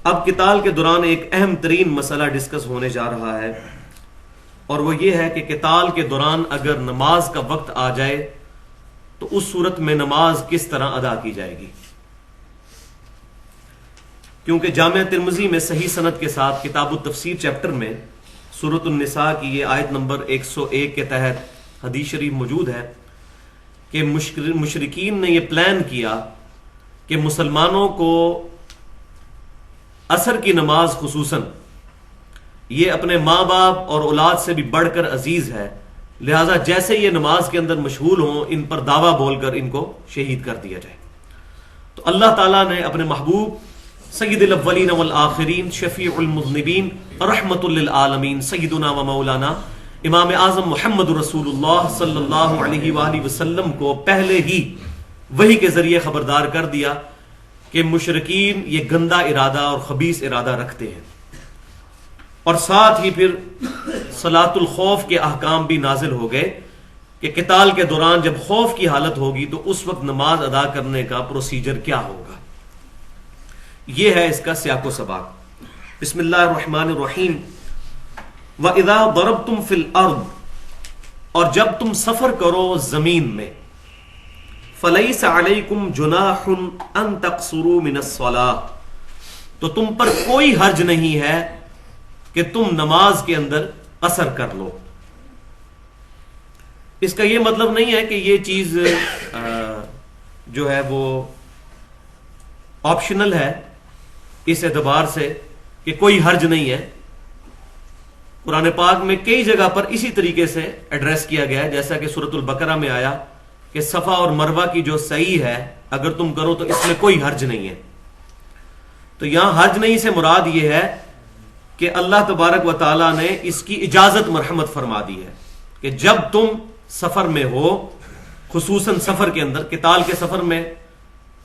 اب قتال کے دوران ایک اہم ترین مسئلہ ڈسکس ہونے جا رہا ہے، اور وہ یہ ہے کہ قتال کے دوران اگر نماز کا وقت آ جائے تو اس صورت میں نماز کس طرح ادا کی جائے گی. کیونکہ جامعہ ترمذی میں صحیح سند کے ساتھ کتاب التفسیر چیپٹر میں سورۃ النساء کی یہ آیت نمبر 101 کے تحت حدیث شریف موجود ہے کہ مشرکین نے یہ پلان کیا کہ مسلمانوں کو عصر کی نماز خصوصاً یہ اپنے ماں باپ اور اولاد سے بھی بڑھ کر عزیز ہے، لہٰذا جیسے یہ نماز کے اندر مشغول ہوں ان پر دعویٰ بول کر ان کو شہید کر دیا جائے. تو اللہ تعالیٰ نے اپنے محبوب سید الاولین والآخرین شفیع المذنبین رحمت للعالمین سیدنا و مولانا امام اعظم محمد رسول اللہ صلی اللہ علیہ وآلہ وسلم کو پہلے ہی وحی کے ذریعے خبردار کر دیا کہ مشرکین یہ گندا ارادہ اور خبیث ارادہ رکھتے ہیں، اور ساتھ ہی پھر صلاۃ الخوف کے احکام بھی نازل ہو گئے کہ قتال کے دوران جب خوف کی حالت ہوگی تو اس وقت نماز ادا کرنے کا پروسیجر کیا ہوگا. یہ ہے اس کا سیاق و سباق. بسم اللہ الرحمن الرحیم. وَإِذَا ضَرَبْتُمْ فِي الْأَرْضِ، اور جب تم سفر کرو زمین میں، فَلَيْسَ عَلَيْكُمْ جُنَاحٌ أَن تَقْصُرُوا مِنَ الصَّلَاةِ، تو تم پر کوئی حرج نہیں ہے کہ تم نماز کے اندر قصر کر لو. اس کا یہ مطلب نہیں ہے کہ یہ چیز جو ہے وہ آپشنل ہے اس اعتبار سے کہ کوئی حرج نہیں ہے. قرآن پاک میں کئی جگہ پر اسی طریقے سے ایڈریس کیا گیا ہے، جیسا کہ سورۃ البقرہ میں آیا کہ صفا اور مروہ کی جو سعی ہے اگر تم کرو تو اس میں کوئی حرج نہیں ہے. تو یہاں حرج نہیں سے مراد یہ ہے کہ اللہ تبارک و تعالیٰ نے اس کی اجازت مرحمت فرما دی ہے کہ جب تم سفر میں ہو، خصوصاً سفر کے اندر، قتال کے سفر میں،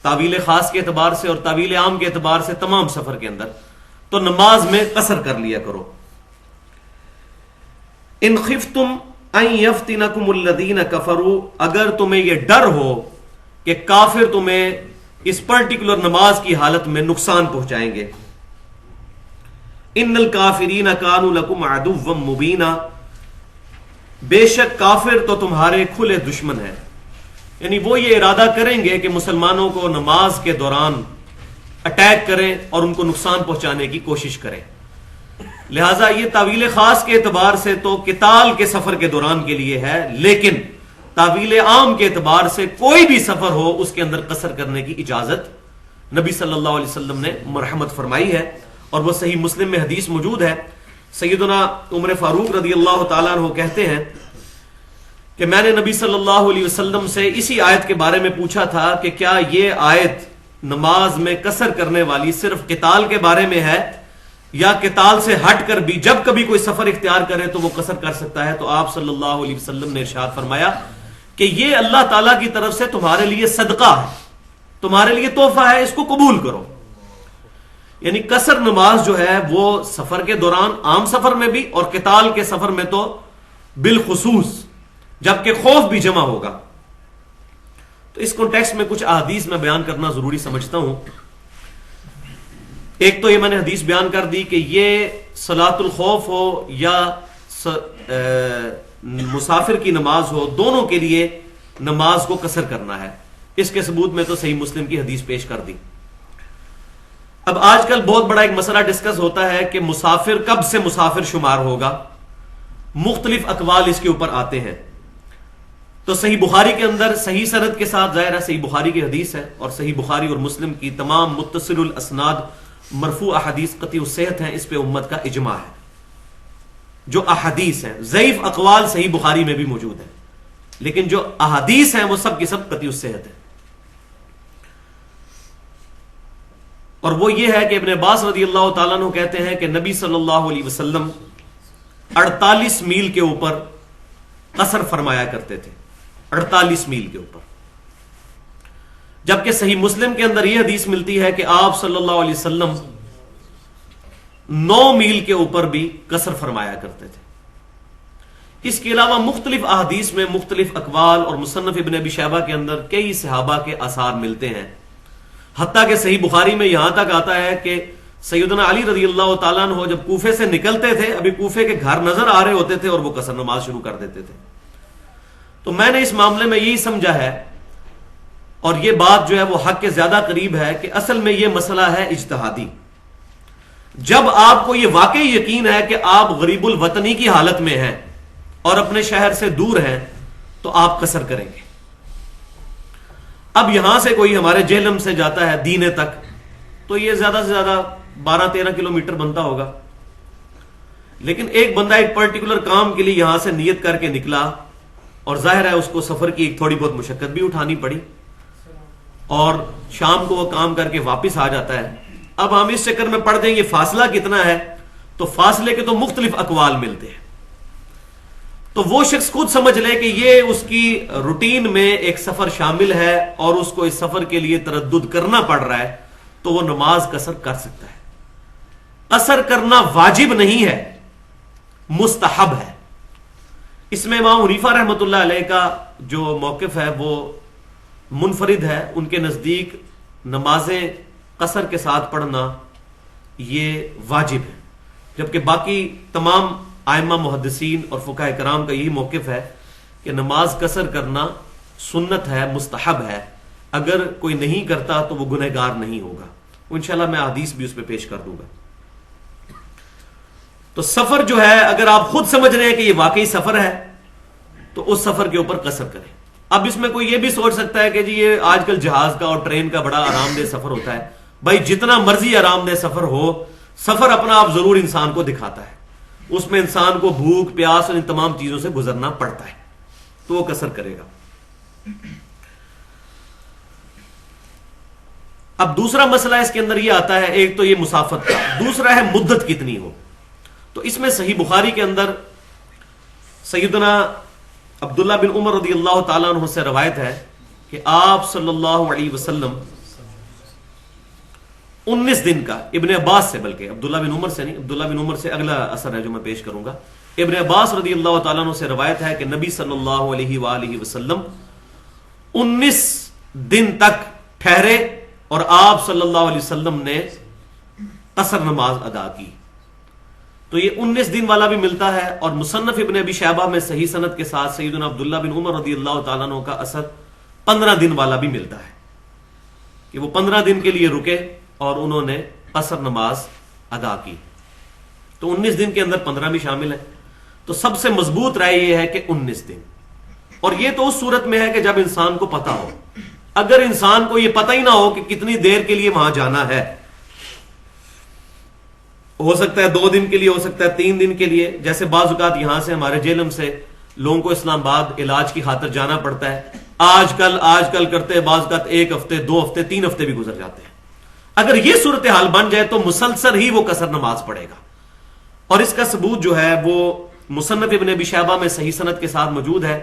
تعویل خاص کے اعتبار سے اور تعویل عام کے اعتبار سے تمام سفر کے اندر، تو نماز میں قصر کر لیا کرو. ان خفتم ان یفتنکم الذین کفروا، اگر تمہیں یہ ڈر ہو کہ کافر تمہیں اس پرٹیکولر نماز کی حالت میں نقصان پہنچائیں گے. ان الکافرین کانوا لکم عدوا مبینا، بے شک کافر تو تمہارے کھلے دشمن ہیں. یعنی وہ یہ ارادہ کریں گے کہ مسلمانوں کو نماز کے دوران اٹیک کریں اور ان کو نقصان پہنچانے کی کوشش کریں. لہٰذا یہ تعویل خاص کے اعتبار سے تو قتال کے سفر کے دوران کے لیے ہے، لیکن تعویل عام کے اعتبار سے کوئی بھی سفر ہو اس کے اندر قصر کرنے کی اجازت نبی صلی اللہ علیہ وسلم نے مرحمت فرمائی ہے، اور وہ صحیح مسلم میں حدیث موجود ہے. سیدنا عمر فاروق رضی اللہ تعالیٰ عنہ کہتے ہیں کہ میں نے نبی صلی اللہ علیہ وسلم سے اسی آیت کے بارے میں پوچھا تھا کہ کیا یہ آیت نماز میں قصر کرنے والی صرف قتال کے بارے میں ہے یا قتال سے ہٹ کر بھی جب کبھی کوئی سفر اختیار کرے تو وہ قصر کر سکتا ہے. تو آپ صلی اللہ علیہ وسلم نے ارشاد فرمایا کہ یہ اللہ تعالیٰ کی طرف سے تمہارے لیے صدقہ ہے، تمہارے لیے تحفہ ہے، اس کو قبول کرو. یعنی قصر نماز جو ہے وہ سفر کے دوران، عام سفر میں بھی اور قتال کے سفر میں تو بالخصوص، جبکہ خوف بھی جمع ہوگا. تو اس کانٹیکسٹ میں کچھ احادیث میں بیان کرنا ضروری سمجھتا ہوں. ایک تو یہ میں نے حدیث بیان کر دی کہ یہ صلاۃ الخوف ہو یا مسافر کی نماز ہو، دونوں کے لیے نماز کو قصر کرنا ہے. اس کے ثبوت میں تو صحیح مسلم کی حدیث پیش کر دی. اب آج کل بہت بڑا ایک مسئلہ ڈسکس ہوتا ہے کہ مسافر کب سے مسافر شمار ہوگا. مختلف اقوال اس کے اوپر آتے ہیں. تو صحیح بخاری کے اندر صحیح سند کے ساتھ، ظاہر ہے صحیح بخاری کی حدیث ہے، اور صحیح بخاری اور مسلم کی تمام متصل الاسناد مرفوع احادیث قطعی الصحت ہیں، اس پہ امت کا اجماع ہے. جو احادیث ہیں، ضعیف اقوال صحیح بخاری میں بھی موجود ہیں، لیکن جو احادیث ہیں وہ سب کی سب قطعی الصحت ہیں. اور وہ یہ ہے کہ ابن عباس رضی اللہ تعالیٰ عنہ کہتے ہیں کہ نبی صلی اللہ علیہ وسلم 48 میل کے اوپر قصر فرمایا کرتے تھے، 48 میل کے اوپر. جبکہ صحیح مسلم کے اندر یہ حدیث ملتی ہے کہ آپ صلی اللہ علیہ وسلم 9 میل کے اوپر بھی قصر فرمایا کرتے تھے. اس کے علاوہ مختلف احادیث میں مختلف اقوال، اور مصنف ابن ابی شیبہ کے اندر کئی صحابہ کے آثار ملتے ہیں. حتیٰ کہ صحیح بخاری میں یہاں تک آتا ہے کہ سیدنا علی رضی اللہ تعالیٰ عنہ جب کوفے سے نکلتے تھے، ابھی کوفے کے گھر نظر آ رہے ہوتے تھے اور وہ قصر نماز شروع کر دیتے تھے. تو میں نے اس معاملے میں یہی سمجھا ہے، اور یہ بات جو ہے وہ حق کے زیادہ قریب ہے، کہ اصل میں یہ مسئلہ ہے اجتہادی. جب آپ کو یہ واقعی یقین ہے کہ آپ غریب الوطنی کی حالت میں ہیں اور اپنے شہر سے دور ہیں تو آپ قصر کریں گے. اب یہاں سے کوئی ہمارے جہلم سے جاتا ہے دینے تک تو یہ زیادہ سے زیادہ 12-13 کلومیٹر بنتا ہوگا، لیکن ایک بندہ ایک پرٹیکولر کام کے لیے یہاں سے نیت کر کے نکلا، اور ظاہر ہے اس کو سفر کی ایک تھوڑی بہت مشقت بھی اٹھانی پڑی، اور شام کو وہ کام کر کے واپس آ جاتا ہے. اب ہم اس چکر میں پڑھ دیں یہ فاصلہ کتنا ہے، تو فاصلے کے تو مختلف اقوال ملتے ہیں. تو وہ شخص خود سمجھ لے کہ یہ اس کی روٹین میں ایک سفر شامل ہے اور اس کو اس سفر کے لیے تردد کرنا پڑ رہا ہے، تو وہ نماز قصر کر سکتا ہے. قصر کرنا واجب نہیں ہے، مستحب ہے. اس میں امام حنیفہ رحمۃ اللہ علیہ کا جو موقف ہے وہ منفرد ہے. ان کے نزدیک نمازیں قصر کے ساتھ پڑھنا یہ واجب ہے، جبکہ باقی تمام ائمہ محدثین اور فقہاء کرام کا یہی موقف ہے کہ نماز قصر کرنا سنت ہے، مستحب ہے. اگر کوئی نہیں کرتا تو وہ گنہگار نہیں ہوگا. انشاءاللہ میں حدیث بھی اس پہ پیش کر دوں گا. تو سفر جو ہے اگر آپ خود سمجھ رہے ہیں کہ یہ واقعی سفر ہے تو اس سفر کے اوپر قصر کریں. اب اس میں کوئی یہ بھی سوچ سکتا ہے کہ جی یہ آج کل جہاز کا اور ٹرین کا بڑا آرام دہ سفر ہوتا ہے. بھائی جتنا مرضی آرام دہ سفر ہو، سفر اپنا آپ ضرور انسان کو دکھاتا ہے. اس میں انسان کو بھوک پیاس اور ان تمام چیزوں سے گزرنا پڑتا ہے، تو وہ قصر کرے گا. اب دوسرا مسئلہ اس کے اندر یہ آتا ہے، ایک تو یہ مسافت کا، دوسرا ہے مدت کتنی ہو. تو اس میں صحیح بخاری کے اندر سیدنا عبداللہ بن عمر رضی اللہ تعالیٰ عنہ سے روایت ہے کہ آپ صلی اللہ علیہ وسلم 19 دن کا، ابن عباس سے، بلکہ عبداللہ بن عمر سے نہیں، عبداللہ بن عمر سے اگلا اثر ہے جو میں پیش کروں گا. ابن عباس رضی اللہ تعالیٰ عنہ سے روایت ہے کہ نبی صلی اللہ علیہ وآلہ وسلم 19 دن تک ٹھہرے اور آپ صلی اللہ علیہ وسلم نے قصر نماز ادا کی. تو یہ 19 دن والا بھی ملتا ہے، اور مصنف ابن ابی شیبہ میں صحیح سند کے ساتھ سیدنا عبداللہ بن عمر رضی اللہ تعالیٰ عنہ کا اثر 15 دن والا بھی ملتا ہے کہ وہ 15 دن کے لیے رکے اور انہوں نے قصر نماز ادا کی. تو 19 دن کے اندر 15 بھی شامل ہے. تو سب سے مضبوط رائے یہ ہے کہ 19 دن، اور یہ تو اس صورت میں ہے کہ جب انسان کو پتا ہو. اگر انسان کو یہ پتہ ہی نہ ہو کہ کتنی دیر کے لیے وہاں جانا ہے، ہو سکتا ہے 2 دن کے لیے، ہو سکتا ہے 3 دن کے لیے. جیسے بعض اوقات یہاں سے ہمارے جیلم سے لوگوں کو اسلام آباد علاج کی خاطر جانا پڑتا ہے. آج کل کرتے بعض اوقات 1 ہفتے 2 ہفتے 3 ہفتے بھی گزر جاتے ہیں. اگر یہ صورتحال بن جائے تو مسلسل ہی وہ قصر نماز پڑھے گا. اور اس کا ثبوت جو ہے وہ مصنف ابن ابی شیبہ میں صحیح سند کے ساتھ موجود ہے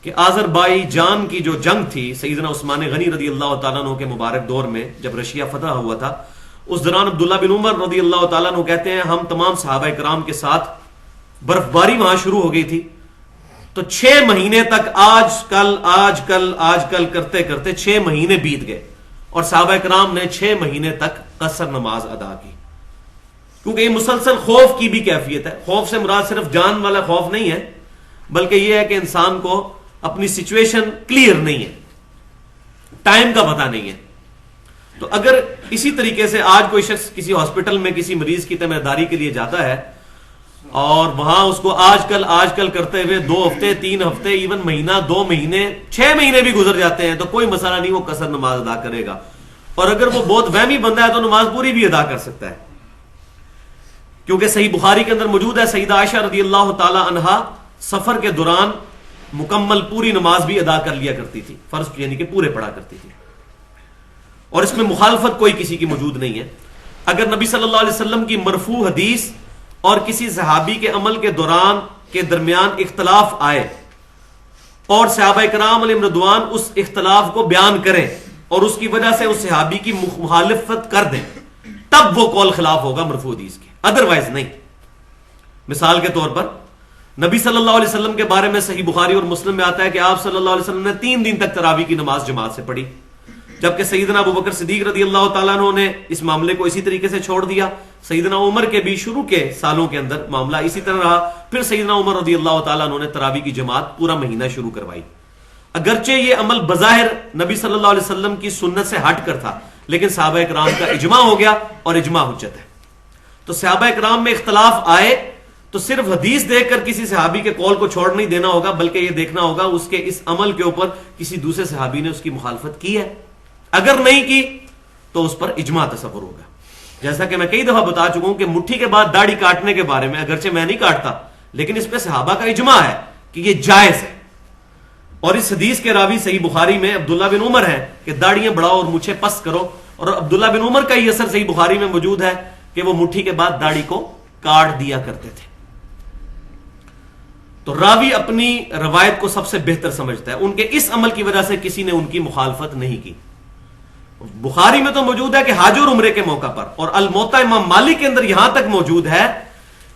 کہ آذربائیجان کی جو جنگ تھی سیدنا عثمان غنی رضی اللہ تعالیٰ عنہ کے مبارک دور میں، جب رشیا فتح ہوا تھا، اس دوران عبداللہ بن عمر رضی اللہ تعالیٰ عنہ کہتے ہیں ہم تمام صحابہ کرام کے ساتھ برف باری وہاں شروع ہو گئی تھی. تو 6 مہینے تک آج کل کرتے کرتے 6 مہینے بیت گئے اور صحابہ کرام نے 6 مہینے تک قصر نماز ادا کی. کیونکہ یہ مسلسل خوف کی بھی کیفیت ہے. خوف سے مراد صرف جان والا خوف نہیں ہے، بلکہ یہ ہے کہ انسان کو اپنی سچویشن کلیئر نہیں ہے، ٹائم کا پتہ نہیں ہے. تو اگر اسی طریقے سے آج کوئی شخص کسی ہاسپٹل میں کسی مریض کی تیمارداری کے لیے جاتا ہے اور وہاں اس کو آج کل کرتے ہوئے 2 ہفتے 3 ہفتے ایون مہینہ 2 مہینے 6 مہینے بھی گزر جاتے ہیں، تو کوئی مسئلہ نہیں، وہ قصر نماز ادا کرے گا. اور اگر وہ بہت وہمی بندہ ہے تو نماز پوری بھی ادا کر سکتا ہے، کیونکہ صحیح بخاری کے اندر موجود ہے سیدہ عائشہ رضی اللہ تعالی عنہا سفر کے دوران مکمل پوری نماز بھی ادا کر لیا کرتی تھی، فرض یعنی کہ پورے پڑھا کرتی تھی، اور اس میں مخالفت کوئی کسی کی موجود نہیں ہے. اگر نبی صلی اللہ علیہ وسلم کی مرفوع حدیث اور کسی صحابی کے عمل کے دوران کے درمیان اختلاف آئے اور صحابہ کرام علیہم رضوان اس اختلاف کو بیان کریں اور اس کی وجہ سے اس صحابی کی مخالفت کر دیں، تب وہ قول خلاف ہوگا مرفوع حدیث کے، ادروائز نہیں. مثال کے طور پر نبی صلی اللہ علیہ وسلم کے بارے میں صحیح بخاری اور مسلم میں آتا ہے کہ آپ صلی اللہ علیہ وسلم نے 3 دن تک تراویح کی نماز جماعت سے پڑھی. جبکہ سیدنا ابو بکر صدیق رضی اللہ تعالیٰ عنہ نے اس معاملے کو اسی طریقے سے چھوڑ دیا. سیدنا عمر کے بھی شروع کے سالوں کے اندر معاملہ اسی طرح رہا. پھر سیدنا عمر رضی اللہ تعالیٰ عنہ نے تراویح کی جماعت پورا مہینہ شروع کروائی. اگرچہ یہ عمل بظاہر نبی صلی اللہ علیہ وسلم کی سنت سے ہٹ کر تھا، لیکن صحابہ اکرام کا اجماع ہو گیا اور اجماع حجت ہے. تو صحابہ اکرام میں اختلاف آئے تو صرف حدیث دیکھ کر کسی صحابی کے قول کو چھوڑ نہیں دینا ہوگا، بلکہ یہ دیکھنا ہوگا اس کے اس عمل کے اوپر کسی دوسرے صحابی نے اس کی مخالفت کی ہے. اگر نہیں کی تو اس پر اجماع تصور ہوگا. جیسا کہ میں کئی دفعہ بتا چکا ہوں کہ مٹھی کے بعد داڑھی کاٹنے کے بارے میں اگرچہ میں نہیں کاٹتا، لیکن اس پہ صحابہ کا اجماع ہے کہ یہ جائز ہے. اور اس حدیث کے راوی صحیح بخاری میں عبداللہ بن عمر ہے کہ داڑیاں بڑھاؤ اور مچھیں پس کرو، اور عبداللہ بن عمر کا یہ اثر صحیح بخاری میں موجود ہے کہ وہ مٹھی کے بعد داڑھی کو کاٹ دیا کرتے تھے. تو راوی اپنی روایت کو سب سے بہتر سمجھتا ہے. ان کے اس عمل کی وجہ سے کسی نے ان کی مخالفت نہیں کی. بخاری میں تو موجود ہے کہ حج اور عمرے کے موقع پر، اور الموطا امام مالک کے اندر یہاں تک موجود ہے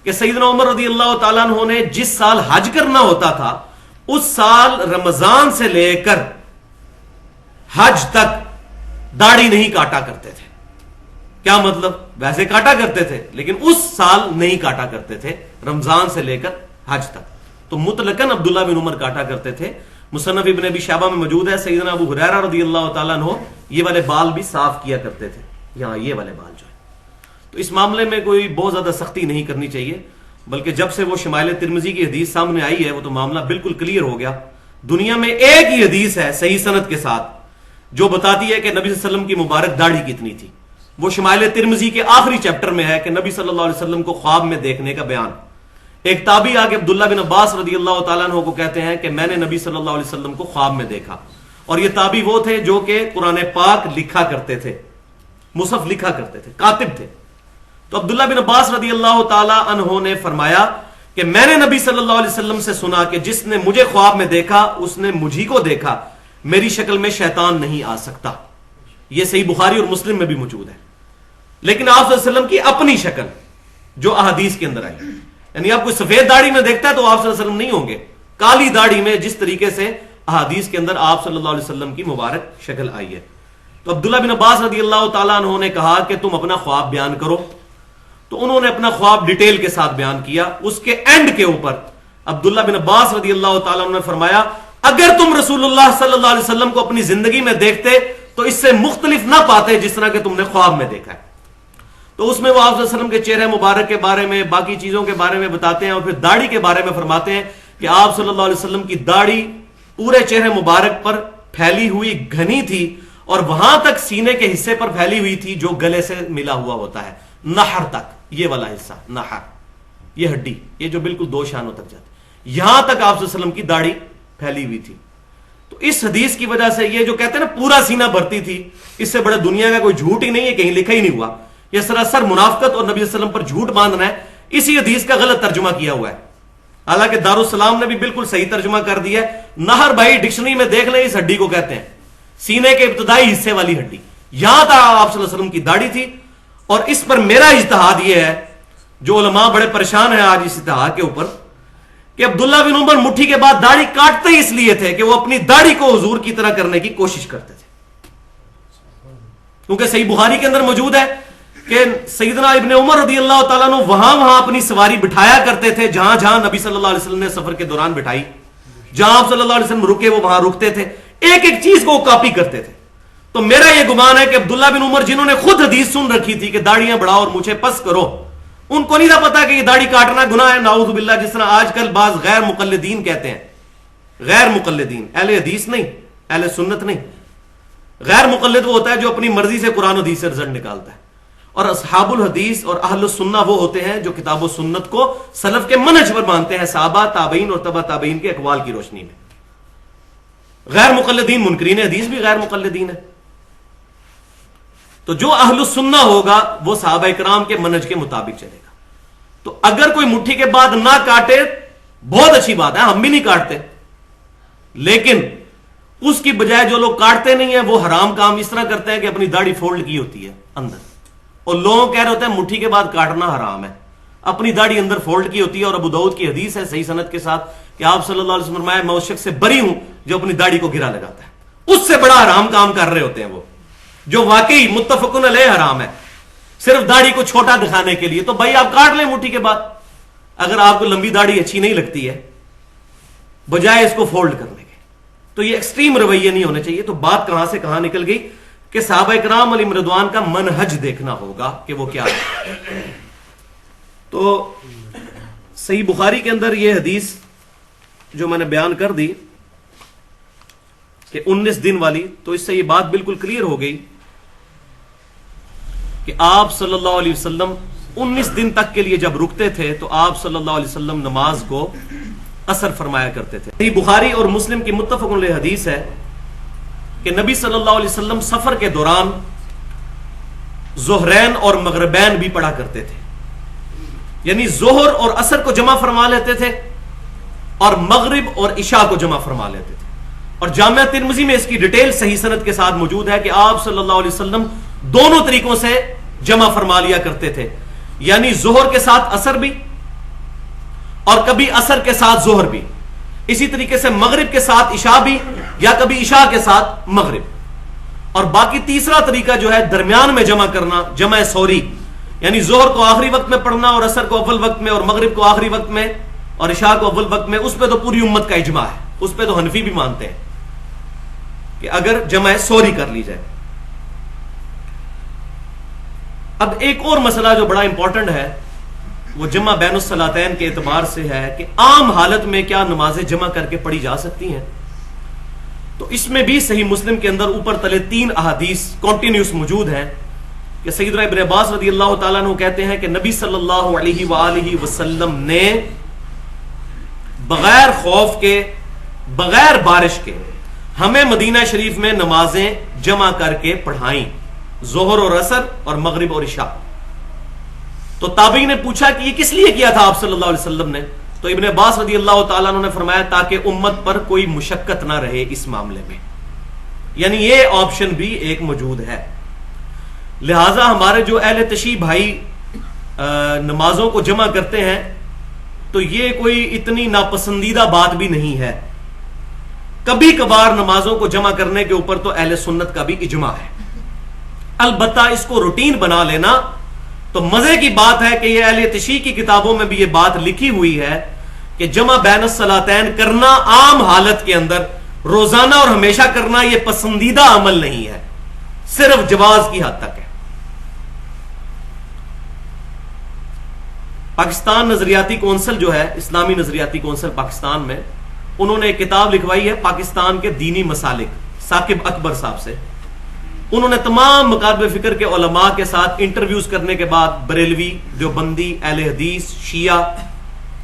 کہ سیدنا عمر رضی اللہ تعالیٰ عنہ نے جس سال حج کرنا ہوتا تھا اس سال رمضان سے لے کر حج تک داڑھی نہیں کاٹا کرتے تھے. کیا مطلب؟ ویسے کاٹا کرتے تھے لیکن اس سال نہیں کاٹا کرتے تھے، رمضان سے لے کر حج تک. تو مطلقاً عبداللہ بن عمر کاٹا کرتے تھے. مصنف ابن ابی شیبہ میں موجود ہے سیدنا ابو ہریرہ رضی اللہ تعالیٰ عنہ یہ والے بال بھی صاف کیا کرتے تھے، یہاں یہ والے بال جو ہے. تو اس معاملے میں کوئی بہت زیادہ سختی نہیں کرنی چاہیے، بلکہ جب سے وہ شمائل ترمذی کی حدیث سامنے آئی ہے وہ تو معاملہ بالکل کلیئر ہو گیا. دنیا میں ایک ہی حدیث ہے صحیح سند کے ساتھ جو بتاتی ہے کہ نبی صلی اللہ علیہ وسلم کی مبارک داڑھی کتنی تھی. وہ شمائل ترمذی کے آخری چیپٹر میں ہے کہ نبی صلی اللہ علیہ وسلم کو خواب میں دیکھنے کا بیان. ایک تابعی آگے عبداللہ بن عباس رضی اللہ تعالیٰ عنہ کو کہتے ہیں کہ میں نے نبی صلی اللہ علیہ وسلم کو خواب میں دیکھا. اور یہ تابعی وہ تھے جو کہ قرآن پاک لکھا کرتے تھے، مصحف لکھا کرتے تھے، کاتب تھے. تو عبداللہ بن عباس رضی اللہ تعالیٰ عنہ نے فرمایا کہ میں نے نبی صلی اللہ علیہ وسلم سے سنا کہ جس نے مجھے خواب میں دیکھا اس نے مجھی کو دیکھا، میری شکل میں شیطان نہیں آ سکتا. یہ صحیح بخاری اور مسلم میں بھی موجود ہے. لیکن آپ صلی اللہ علیہ وسلم کی اپنی شکل جو احادیث کے اندر آئی، یعنی آپ کوئی سفید داڑھی میں دیکھتا ہے تو آپ صلی اللہ علیہ وسلم نہیں ہوں گے. کالی داڑھی میں جس طریقے سے احادیث کے اندر آپ صلی اللہ علیہ وسلم کی مبارک شکل آئی ہے. تو عبداللہ بن عباس رضی اللہ تعالیٰ عنہ نے کہا کہ تم اپنا خواب بیان کرو. تو انہوں نے اپنا خواب ڈیٹیل کے ساتھ بیان کیا. اس کے اینڈ کے اوپر عبداللہ بن عباس رضی اللہ تعالیٰ عنہ نے فرمایا اگر تم رسول اللہ صلی اللہ علیہ وسلم کو اپنی زندگی میں دیکھتے تو اس سے مختلف نہ پاتے جس طرح کہ تم نے خواب میں دیکھا ہے. تو اس میں وہ آپ صلی اللہ علیہ وسلم کے چہرے مبارک کے بارے میں، باقی چیزوں کے بارے میں بتاتے ہیں، اور پھر داڑھی کے بارے میں فرماتے ہیں کہ آپ صلی اللہ علیہ وسلم کی داڑھی پورے چہرے مبارک پر پھیلی ہوئی گھنی تھی اور وہاں تک سینے کے حصے پر پھیلی ہوئی تھی جو گلے سے ملا ہوا ہوتا ہے، نحر تک. یہ والا حصہ نحر، یہ ہڈی، یہ جو بالکل دو شانوں تک جاتی، یہاں تک آپ صلی اللہ علیہ وسلم کی داڑھی پھیلی ہوئی تھی. تو اس حدیث کی وجہ سے یہ جو کہتے ہیں نا پورا سینہ بھرتی تھی، اس سے بڑے دنیا کا کوئی جھوٹ ہی نہیں ہے، کہیں لکھا ہی نہیں ہوا. یہ سراسر منافقت اور نبی صلی اللہ علیہ وسلم پر جھوٹ باندھنا ہے. اسی حدیث کا غلط ترجمہ کیا ہوا ہے، حالانکہ دارالسلام نے بھی بالکل صحیح ترجمہ کر دیا ہے. نہر بھائی ڈکشنری میں دیکھ لیں اس ہڈی کو کہتے ہیں سینے کے ابتدائی حصے والی ہڈی. یہاں تک آپ صلی اللہ علیہ وسلم کی داڑھی تھی. اور اس پر میرا اجتہاد یہ ہے، جو علماء بڑے پریشان ہیں آج اس اجتہاد کے اوپر، کہ عبداللہ بن عمر مٹھی کے بعد داڑھی کاٹتے ہی اس لیے تھے کہ وہ اپنی داڑھی کو حضور کی طرح کرنے کی کوشش کرتے تھے. کیونکہ صحیح بخاری کے اندر موجود ہے کہ سیدنا ابن عمر رضی اللہ تعالیٰ عنہ وہاں اپنی سواری بٹھایا کرتے تھے جہاں جہاں نبی صلی اللہ علیہ وسلم نے سفر کے دوران بٹھائی. جہاں آپ صلی اللہ علیہ وسلم رکے وہ وہاں رکتے تھے. ایک ایک چیز کو وہ کاپی کرتے تھے. تو میرا یہ گمان ہے کہ عبداللہ بن عمر جنہوں نے خود حدیث سن رکھی تھی کہ داڑیاں بڑھاؤ اور مجھے پس کرو، ان کو نہیں تھا پتا کہ یہ داڑھی کاٹنا گناہ ہے، نعوذ باللہ. جس طرح آج کل بعض غیر مقلدین کہتے ہیں، غیر مقلدین، اہل حدیث نہیں، اہل سنت نہیں. غیر مقلد وہ ہوتا ہے جو اپنی مرضی سے قرآن و حدیث سے رزلٹ نکالتا ہے، اور اصحاب الحدیث اور اہل السنہ وہ ہوتے ہیں جو کتاب و سنت کو سلف کے منہج پر مانتے ہیں، صحابہ، تابعین اور تبع تابعین کے اقوال کی روشنی میں. غیر مقلدین منکرین حدیث بھی غیر مقلدین ہے. تو جو اہل السنہ ہوگا وہ صحابہ کرام کے منہج کے مطابق چلے گا. تو اگر کوئی مٹھی کے بعد نہ کاٹے بہت اچھی بات ہے، ہم بھی نہیں کاٹتے، لیکن اس کی بجائے جو لوگ کاٹتے نہیں ہیں وہ حرام کام اس طرح کرتے ہیں کہ اپنی داڑھی فولڈ کی ہوتی ہے اندر، اور لوگوں کہہ رہے ہوتے ہیں مٹھی کے بعد کاٹنا حرام ہے، اپنی داڑھی اندر فولڈ کی ہوتی ہے. اور ابو داؤد کی حدیث ہے صحیح سند کے ساتھ کہ آپ صلی اللہ علیہ وسلم فرمایا میں اس شخص سے بری ہوں جو اپنی داڑھی کو گرا لگاتا ہے. اس سے بڑا حرام کام کر رہے ہوتے ہیں وہ. جو واقعی متفقن علیہ حرام ہے، صرف داڑھی کو چھوٹا دکھانے کے لیے، تو بھائی آپ کاٹ لیں مٹھی کے بعد، اگر آپ کو لمبی داڑھی اچھی نہیں لگتی ہے بجائے اس کو فولڈ کرنے کے۔ تو یہ ایکسٹریم رویے نہیں ہونے چاہیے۔ تو بات کہاں سے کہاں نکل گئی کہ صحابہ کرام علیہم رضوان کا منہج دیکھنا ہوگا کہ وہ کیا ہے۔ تو صحیح بخاری کے اندر یہ حدیث جو میں نے بیان کر دی کہ 19 دن والی، تو اس سے یہ بات بالکل کلیئر ہو گئی کہ آپ صلی اللہ علیہ وسلم 19 دن تک کے لیے جب رکتے تھے تو آپ صلی اللہ علیہ وسلم نماز کو اثر فرمایا کرتے تھے۔ صحیح بخاری اور مسلم کی متفق علیہ حدیث ہے کہ نبی صلی اللہ علیہ وسلم سفر کے دوران ظہرین اور مغربین بھی پڑھا کرتے تھے، یعنی ظہر اور عصر کو جمع فرما لیتے تھے اور مغرب اور عشاء کو جمع فرما لیتے تھے۔ اور جامعہ ترمذی میں اس کی ڈیٹیل صحیح سند کے ساتھ موجود ہے کہ آپ صلی اللہ علیہ وسلم دونوں طریقوں سے جمع فرما لیا کرتے تھے، یعنی ظہر کے ساتھ عصر بھی اور کبھی عصر کے ساتھ ظہر بھی، اسی طریقے سے مغرب کے ساتھ عشاء بھی یا کبھی عشاء کے ساتھ مغرب۔ اور باقی تیسرا طریقہ جو ہے درمیان میں جمع کرنا، جمع سوری، یعنی ظہر کو آخری وقت میں پڑھنا اور عصر کو اول وقت میں اور مغرب کو آخری وقت میں اور عشاء کو اول وقت میں، اس پہ تو پوری امت کا اجماع ہے، اس پہ تو حنفی بھی مانتے ہیں کہ اگر جمع سوری کر لی جائے۔ اب ایک اور مسئلہ جو بڑا امپورٹنٹ ہے وہ جمع بین الصلاتین کے اعتبار سے ہے کہ عام حالت میں کیا نمازیں جمع کر کے پڑھی جا سکتی ہیں۔ تو اس میں بھی صحیح مسلم کے اندر اوپر تلے 3 احادیث کنٹینیوس موجود ہیں کہ سیدنا ابن عباس رضی اللہ تعالیٰ عنہ کہتے ہیں کہ نبی صلی اللہ علیہ وآلہ وسلم نے بغیر خوف کے، بغیر بارش کے ہمیں مدینہ شریف میں نمازیں جمع کر کے پڑھائیں، ظہر اور عصر اور مغرب اور عشاء۔ تو تابعی نے پوچھا کہ یہ کس لیے کیا تھا آپ صلی اللہ علیہ وسلم نے؟ تو ابن عباس رضی اللہ تعالیٰ عنہ نے فرمایا تاکہ امت پر کوئی مشقت نہ رہے اس معاملے میں، یعنی یہ آپشن بھی ایک موجود ہے۔ لہٰذا ہمارے جو اہل تشیع بھائی نمازوں کو جمع کرتے ہیں تو یہ کوئی اتنی ناپسندیدہ بات بھی نہیں ہے۔ کبھی کبھار نمازوں کو جمع کرنے کے اوپر تو اہل سنت کا بھی اجماع ہے، البتہ اس کو روٹین بنا لینا تو مزے کی بات ہے کہ یہ اہل تشیع کی کتابوں میں بھی یہ بات لکھی ہوئی ہے کہ جمع بین الصلاتین کرنا عام حالت کے اندر روزانہ اور ہمیشہ کرنا یہ پسندیدہ عمل نہیں ہے، صرف جواز کی حد تک ہے۔ پاکستان نظریاتی کونسل جو ہے، اسلامی نظریاتی کونسل پاکستان میں، انہوں نے ایک کتاب لکھوائی ہے پاکستان کے دینی مسالک، ثاقب اکبر صاحب سے۔ انہوں نے تمام مکاتب فکر کے علماء کے ساتھ انٹرویوز کرنے کے بعد بریلوی، دیوبندی، اہل حدیث، شیعہ،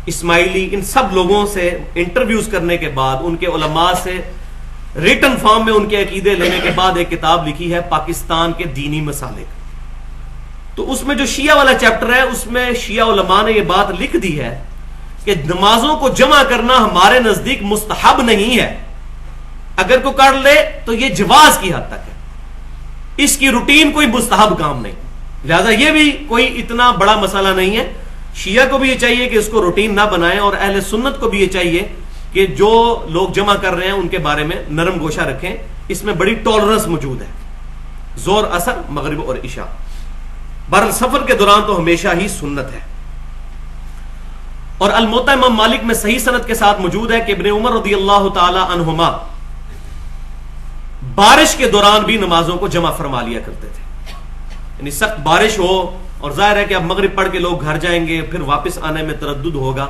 اسماعیلی، ان سب لوگوں سے انٹرویوز کرنے کے بعد، ان کے علماء سے ریٹن فارم میں ان کے عقیدے لینے کے بعد ایک کتاب لکھی ہے پاکستان کے دینی مسالک۔ تو اس میں جو شیعہ والا چیپٹر ہے اس میں شیعہ علماء نے یہ بات لکھ دی ہے کہ نمازوں کو جمع کرنا ہمارے نزدیک مستحب نہیں ہے، اگر کوئی کر لے تو یہ جواز کی حد تک ہے، اس کی روٹین کوئی مستحب کام نہیں، لہذا یہ بھی کوئی اتنا بڑا مسئلہ نہیں ہے۔ شیعہ کو بھی یہ چاہیے کہ اس کو روٹین نہ بنائیں، اور اہل سنت کو بھی یہ چاہیے کہ جو لوگ جمع کر رہے ہیں ان کے بارے میں نرم گوشہ رکھیں، اس میں بڑی ٹالرنس موجود ہے، ظہر، عصر، مغرب اور عشاء۔ بہرحال سفر کے دوران تو ہمیشہ ہی سنت ہے۔ اور الموطا امام مالک میں صحیح سند کے ساتھ موجود ہے کہ ابن عمر رضی اللہ تعالی عنہما بارش کے دوران بھی نمازوں کو جمع فرما لیا کرتے تھے، یعنی سخت بارش ہو اور ظاہر ہے کہ اب مغرب پڑھ کے لوگ گھر جائیں گے، پھر واپس آنے میں تردد ہوگا،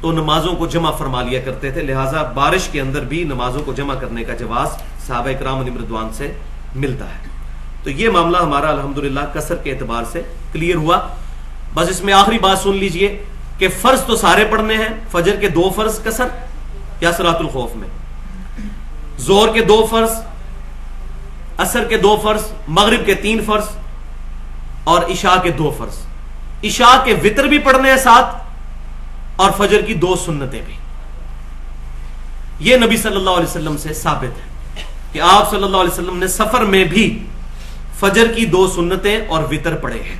تو نمازوں کو جمع فرما لیا کرتے تھے۔ لہٰذا بارش کے اندر بھی نمازوں کو جمع کرنے کا جواز صحابہ کرام علیہم رضوان سے ملتا ہے۔ تو یہ معاملہ ہمارا الحمدللہ قصر کے اعتبار سے کلیئر ہوا۔ بس اس میں آخری بات سن لیجئے کہ فرض تو سارے پڑھنے ہیں، فجر کے 2 فرض قصر یا صلاۃ الخوف میں، ظہر کے 2 فرض، عصر کے 2 فرض، مغرب کے 3 فرض اور عشاء کے 2 فرض۔ عشاء کے وتر بھی پڑھنے ہیں ساتھ اور فجر کی 2 سنتیں بھی۔ یہ نبی صلی اللہ علیہ وسلم سے ثابت ہے کہ آپ صلی اللہ علیہ وسلم نے سفر میں بھی فجر کی 2 سنتیں اور وتر پڑھے ہیں۔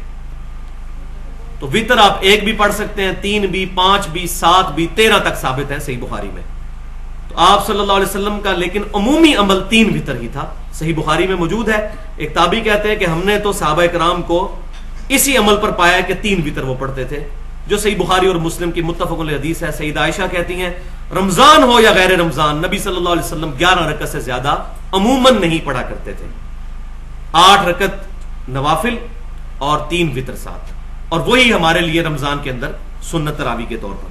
تو وتر آپ 1 بھی پڑھ سکتے ہیں، 3 بھی، 5 بھی، 7 بھی، 13 تک ثابت ہے صحیح بخاری میں۔ تو آپ صلی اللہ علیہ وسلم کا لیکن عمومی عمل 3 وتر ہی تھا، صحیح بخاری میں موجود ہے. ایک تابعی کہتے ہیں کہ ہم نے تو صحابہ کرام کو اسی عمل پر پایا کہ 3 وتر وہ پڑھتے تھے, جو صحیح بخاری اور مسلم کی متفق علیہ حدیث ہے. سیدہ عائشہ کہتی ہیں رمضان ہو یا غیر رمضان نبی صلی اللہ علیہ وسلم 11 رکعت سے زیادہ عموماً نہیں پڑھا کرتے تھے. 8 رکعت نوافل اور 3 وتر ساتھ, اور وہی ہمارے لیے رمضان کے اندر سنت تراویح کے طور پر.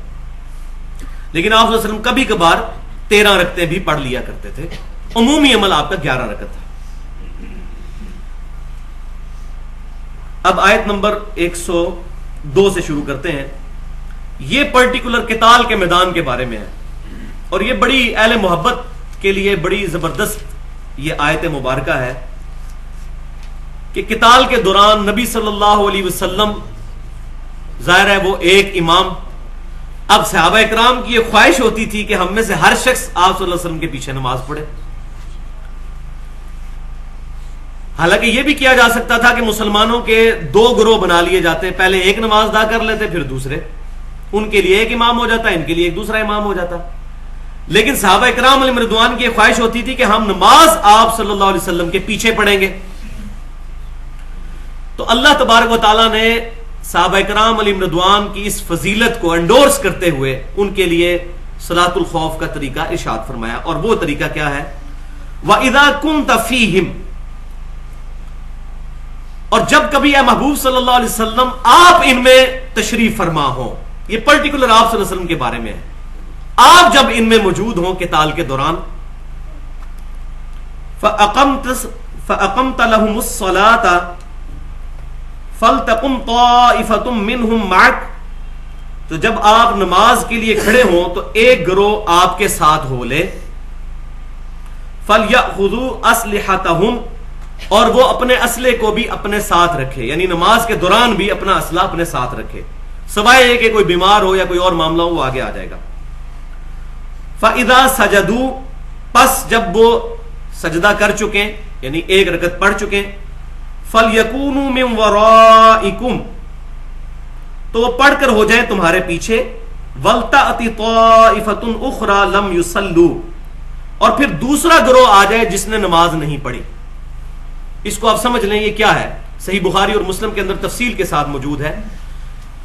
لیکن آپ صلی اللہ علیہ وسلم کبھی کبھار 13 رکعتیں بھی پڑھ لیا کرتے تھے. عمومی عمل آپ کا 11 رکعت تھا. اب آیت نمبر 102 سے شروع کرتے ہیں. یہ پرٹیکولر قتال کے میدان کے بارے میں ہے, اور یہ بڑی اہل محبت کے لیے بڑی زبردست یہ آیت مبارکہ ہے کہ قتال کے دوران نبی صلی اللہ علیہ وسلم, ظاہر ہے وہ ایک امام, اب صحابہ اکرام کی یہ خواہش ہوتی تھی کہ ہم میں سے ہر شخص آپ صلی اللہ علیہ وسلم کے پیچھے نماز پڑھے. حالانکہ یہ بھی کیا جا سکتا تھا کہ مسلمانوں کے 2 گروہ بنا لیے جاتے, پہلے ایک نماز ادا کر لیتے پھر دوسرے, ان کے لیے ایک امام ہو جاتا, ان کے لیے ایک دوسرا امام ہو جاتا. لیکن صحابہ اکرام علیہم رضوان کی خواہش ہوتی تھی کہ ہم نماز آپ صلی اللہ علیہ وسلم کے پیچھے پڑھیں گے. تو اللہ تبارک و تعالیٰ نے صحابہ اکرام علیہم رضوان کی اس فضیلت کو انڈورس کرتے ہوئے ان کے لیے صلاۃ الخوف کا طریقہ ارشاد فرمایا. اور وہ طریقہ کیا ہے؟ وَإِذَا كُنْتَ فِيهِمْ, اور جب کبھی اے محبوب صلی اللہ علیہ وسلم آپ ان میں تشریف فرما ہو. یہ پرٹیکولر آپ صلی اللہ علیہ وسلم کے بارے میں ہے. آپ جب ان میں موجود ہوں قتال کے دوران, فَأَقَمْتَ لَهُمُ الصَّلَاةَ فَلْتَقُمْ طَائِفَةٌ مِّنْهُمْ مَعَكَ, تو جب آپ نماز کے لیے کھڑے ہوں تو ایک گروہ آپ کے ساتھ ہو لے. فَلْيَأْخُذُوا أَسْلِحَتَهُمْ, اور وہ اپنے اسلحے کو بھی اپنے ساتھ رکھے, یعنی نماز کے دوران بھی اپنا اسلحہ اپنے ساتھ رکھے, سوائے یہ کہ کوئی بیمار ہو یا کوئی اور معاملہ ہو وہ آگے آ جائے گا. فَإِذَا سَجَدُوا, پس جب وہ سجدہ کر چکیں یعنی ایک رکعت پڑھ چکیں, فَلْيَكُونُوا مِنْ وَرَائِكُمْ, تو وہ پڑھ کر ہو جائیں تمہارے پیچھے. وَلْتَأْتِ طَائِفَةٌ أُخْرَى لَمْ يُصَلُّوا, اور پھر دوسرا گروہ آ جائے جس نے نماز نہیں پڑھی. اس کو آپ سمجھ لیں یہ کیا ہے. صحیح بخاری اور مسلم کے اندر تفصیل کے ساتھ موجود ہے.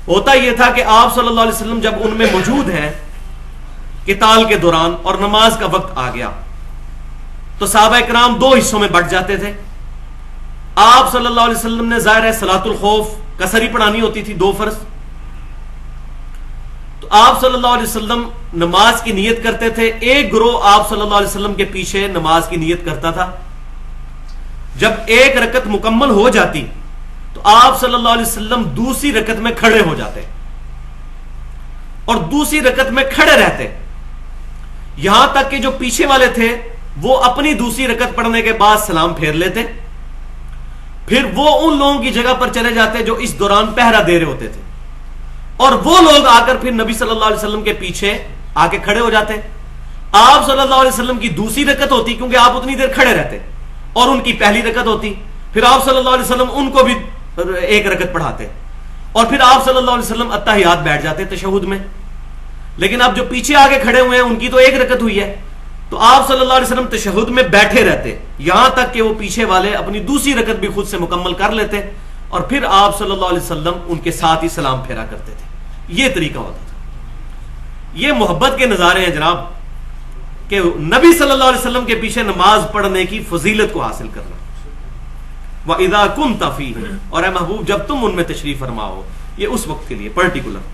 ہوتا یہ تھا کہ آپ صلی اللہ علیہ وسلم جب ان میں موجود ہیں قتال کے دوران اور نماز کا وقت آ گیا تو صحابہ اکرام 2 حصوں میں بٹ جاتے تھے. آپ صلی اللہ علیہ وسلم نے ظاہر ہے صلاۃ الخوف قصر ہی پڑھانی ہوتی تھی, 2 فرض. تو آپ صلی اللہ علیہ وسلم نماز کی نیت کرتے تھے, ایک گروہ آپ صلی اللہ علیہ وسلم کے پیچھے نماز کی نیت کرتا تھا. جب ایک رکعت مکمل ہو جاتی تو آپ صلی اللہ علیہ وسلم دوسری رکعت میں کھڑے ہو جاتے اور دوسری رکعت میں کھڑے رہتے, یہاں تک کہ جو پیچھے والے تھے وہ اپنی دوسری رکعت پڑھنے کے بعد سلام پھیر لیتے. پھر وہ ان لوگوں کی جگہ پر چلے جاتے جو اس دوران پہرا دے رہے ہوتے تھے, اور وہ لوگ آ کر پھر نبی صلی اللہ علیہ وسلم کے پیچھے آ کے کھڑے ہو جاتے. آپ صلی اللہ علیہ وسلم کی دوسری رکعت ہوتی کیونکہ آپ اتنی دیر کھڑے رہتے, اور ان کی پہلی رکعت ہوتی. پھر آپ صلی اللہ علیہ وسلم ان کو بھی ایک رکعت پڑھاتے, اور پھر آپ صلی اللہ علیہ وسلم اتحیات بیٹھ جاتے تشہد میں. لیکن اب جو پیچھے آگے کھڑے ہوئے ہیں ان کی تو ایک رکعت ہوئی ہے, تو آپ صلی اللہ علیہ وسلم تشہد میں بیٹھے رہتے یہاں تک کہ وہ پیچھے والے اپنی دوسری رکعت بھی خود سے مکمل کر لیتے, اور پھر آپ صلی اللہ علیہ وسلم ان کے ساتھ ہی سلام پھیرا کرتے تھے. یہ طریقہ ہوتا تھا. یہ محبت کے نظارے ہیں جناب, کہ نبی صلی اللہ علیہ وسلم کے پیچھے نماز پڑھنے کی فضیلت کو حاصل کرنا. وَإِذَا كُنْتَ فِيهِمْ, اور اے محبوب جب تم ان میں تشریف فرما ہو, یہ اس وقت کے لیے پرٹیکولر.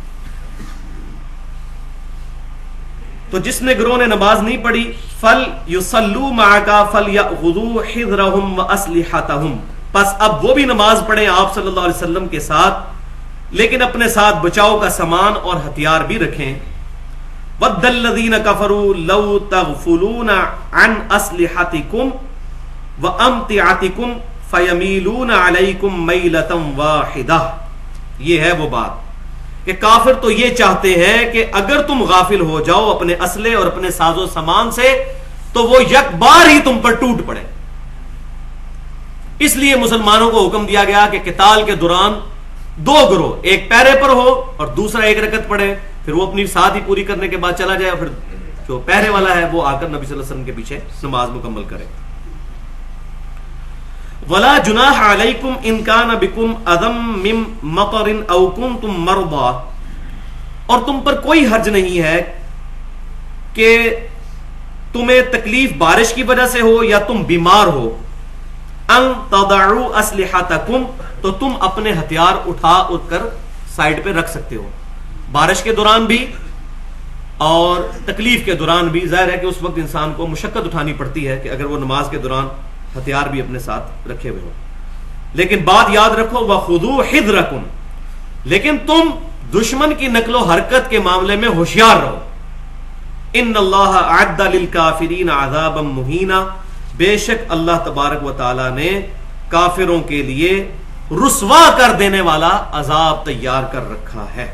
تو جس نے گروہ نے نماز نہیں پڑھی, فَلْيُصَلُّوا مَعَكَ فَلْيَأْخُذُوا حِذْرَهُمْ وَأَسْلِحَتَهُمْ, پس اب وہ بھی نماز پڑھیں آپ صلی اللہ علیہ وسلم کے ساتھ, لیکن اپنے ساتھ بچاؤ کا سامان اور ہتھیار بھی رکھیں. وَدَّ الَّذِينَ كَفَرُوا لَوْ تَغْفُلُونَ عَنْ أَسْلِحَتِكُمْ وَأَمْتِعَتِكُمْ فَيَمِيلُونَ عَلَيْكُمْ مَيْلَةً وَاحِدَةً. یہ ہے وہ بات کہ کافر تو یہ چاہتے ہیں کہ اگر تم غافل ہو جاؤ اپنے اسلحے اور اپنے ساز و سامان سے تو وہ یک بار ہی تم پر ٹوٹ پڑے. اس لیے مسلمانوں کو حکم دیا گیا کہ قتال کے دوران 2 گروہ, ایک پہرے پر ہو اور دوسرا ایک رکعت پڑھے, پھر وہ اپنی ساتھ ہی پوری کرنے کے بعد چلا جائے, اور پھر جو پہرے والا ہے وہ آ کر نبی صلی اللہ علیہ وسلم کے پیچھے نماز مکمل کرے. ولا جناح علیکم ان کان بکم اذم من مطر او کنتم مرضی، اور تم پر کوئی حرج نہیں ہے کہ تمہیں تکلیف بارش کی وجہ سے ہو یا تم بیمار ہو، ان تضعوا اسلحتکم، تو تم اپنے ہتھیار اٹھ کر سائڈ پہ رکھ سکتے ہو، بارش کے دوران بھی اور تکلیف کے دوران بھی۔ ظاہر ہے کہ اس وقت انسان کو مشقت اٹھانی پڑتی ہے کہ اگر وہ نماز کے دوران ہتھیار بھی اپنے ساتھ رکھے ہوئے ہوں، لیکن بات یاد رکھو وَخُذُوا حِذْرَكُمْ، لیکن تم دشمن کی نقل و حرکت کے معاملے میں ہوشیار رہو۔ ان اللہ اعد للکافرین عذابا مہینا، بے شک اللہ تبارک و تعالی نے کافروں کے لیے رسوا کر دینے والا عذاب تیار کر رکھا ہے۔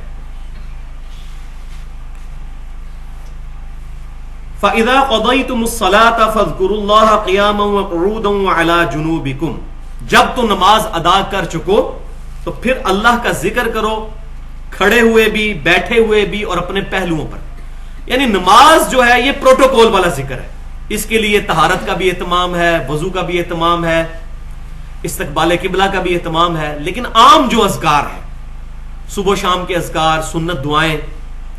فَإِذَا قَضَيْتُمُ الصَّلَاةَ فَاذْكُرُوا اللَّهَ قِيَامًا وَقُعُودًا وَعَلَى جُنُوبِكُمْ، جب تو نماز ادا کر چکو تو پھر اللہ کا ذکر کرو، کھڑے ہوئے بھی، بیٹھے ہوئے بھی، اور اپنے پہلوؤں پر۔ یعنی نماز جو ہے یہ پروٹوکول والا ذکر ہے، اس کے لیے طہارت کا بھی اہتمام ہے، وضو کا بھی اہتمام ہے، استقبال قبلہ کا بھی اہتمام ہے، لیکن عام جو اذکار ہیں، صبح شام کے اذکار، سنت دعائیں،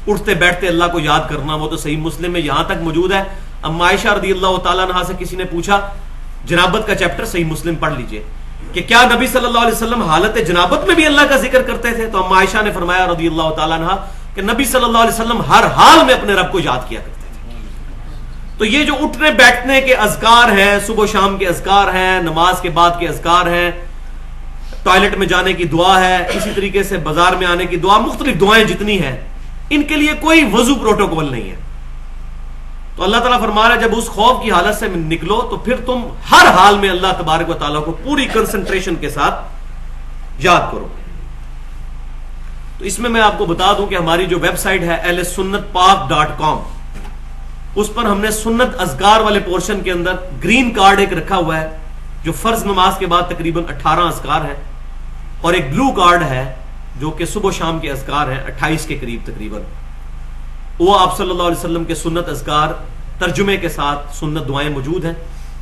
اٹھتے بیٹھتے اللہ کو یاد کرنا، وہ تو صحیح مسلم میں یہاں تک موجود ہے۔ ام عائشہ رضی اللہ تعالیٰ عنہا سے کسی نے پوچھا جنابت کا چیپٹر صحیح مسلم پڑھ لیجئے کہ کیا نبی صلی اللہ علیہ وسلم حالت جنابت میں بھی اللہ کا ذکر کرتے تھے؟ تو ام عائشہ نے فرمایا رضی اللہ تعالیٰ عنہا کہ نبی صلی اللہ علیہ وسلم ہر حال میں اپنے رب کو یاد کیا کرتے تھے۔ تو یہ جو اٹھنے بیٹھنے کے اذکار ہیں، صبح شام کے اذکار ہیں، نماز کے بعد کے اذکار ہیں، ٹوائلٹ میں جانے کی دعا ہے، اسی طریقے سے بازار میں آنے کی دعا، مختلف دعائیں جتنی ہیں، ان کے لیے کوئی وضو پروٹوکول نہیں ہے۔ تو اللہ تعالیٰ فرما رہا ہے جب اس خوف کی حالت سے نکلو تو پھر تم ہر حال میں اللہ تبارک و تعالیٰ کو پوری کنسنٹریشن کے ساتھ یاد کرو۔ تو اس میں آپ کو بتا دوں کہ ہماری جو ویب سائٹ ہے ahlsunnatpak.com، اس پر ہم نے سنت اذکار والے پورشن کے اندر گرین کارڈ ایک رکھا ہوا ہے جو فرض نماز کے بعد تقریباً 18 اذکار ہیں، اور ایک بلو کارڈ ہے جو کہ صبح شام کے اذکار ہیں 28 کے قریب تقریباً۔ وہ آپ صلی اللہ علیہ وسلم کے سنت اذکار ترجمے کے ساتھ سنت دعائیں موجود ہیں،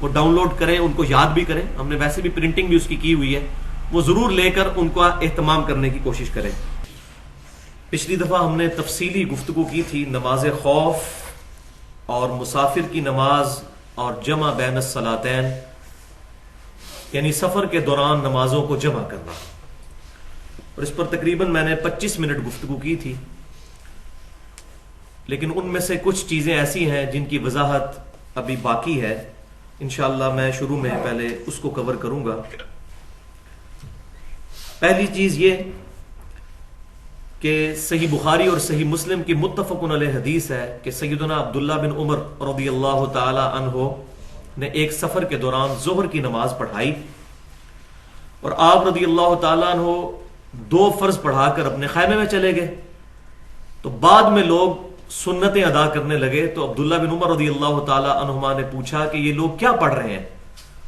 وہ ڈاؤن لوڈ کریں، ان کو یاد بھی کریں۔ ہم نے ویسے بھی پرنٹنگ بھی اس کی ہوئی ہے، وہ ضرور لے کر ان کا اہتمام کرنے کی کوشش کریں۔ پچھلی دفعہ ہم نے تفصیلی گفتگو کی تھی نماز خوف اور مسافر کی نماز اور جمع بین الصلاتین، یعنی سفر کے دوران نمازوں کو جمع کرنا، اور اس پر تقریباً میں نے 25 منٹ گفتگو کی تھی، لیکن ان میں سے کچھ چیزیں ایسی ہیں جن کی وضاحت ابھی باقی ہے۔ انشاءاللہ میں شروع میں پہلے اس کو کور کروں گا۔ پہلی چیز یہ کہ صحیح بخاری اور صحیح مسلم کی متفق علیہ حدیث ہے کہ سیدنا عبداللہ بن عمر رضی اللہ تعالی عنہ نے ایک سفر کے دوران ظہر کی نماز پڑھائی، اور آپ رضی اللہ تعالیٰ عنہ 2 فرض پڑھا کر اپنے خیمے میں چلے گئے۔ تو بعد میں لوگ سنتیں ادا کرنے لگے، تو عبداللہ بن عمر رضی اللہ تعالی عنہما نے پوچھا کہ یہ لوگ کیا پڑھ رہے ہیں؟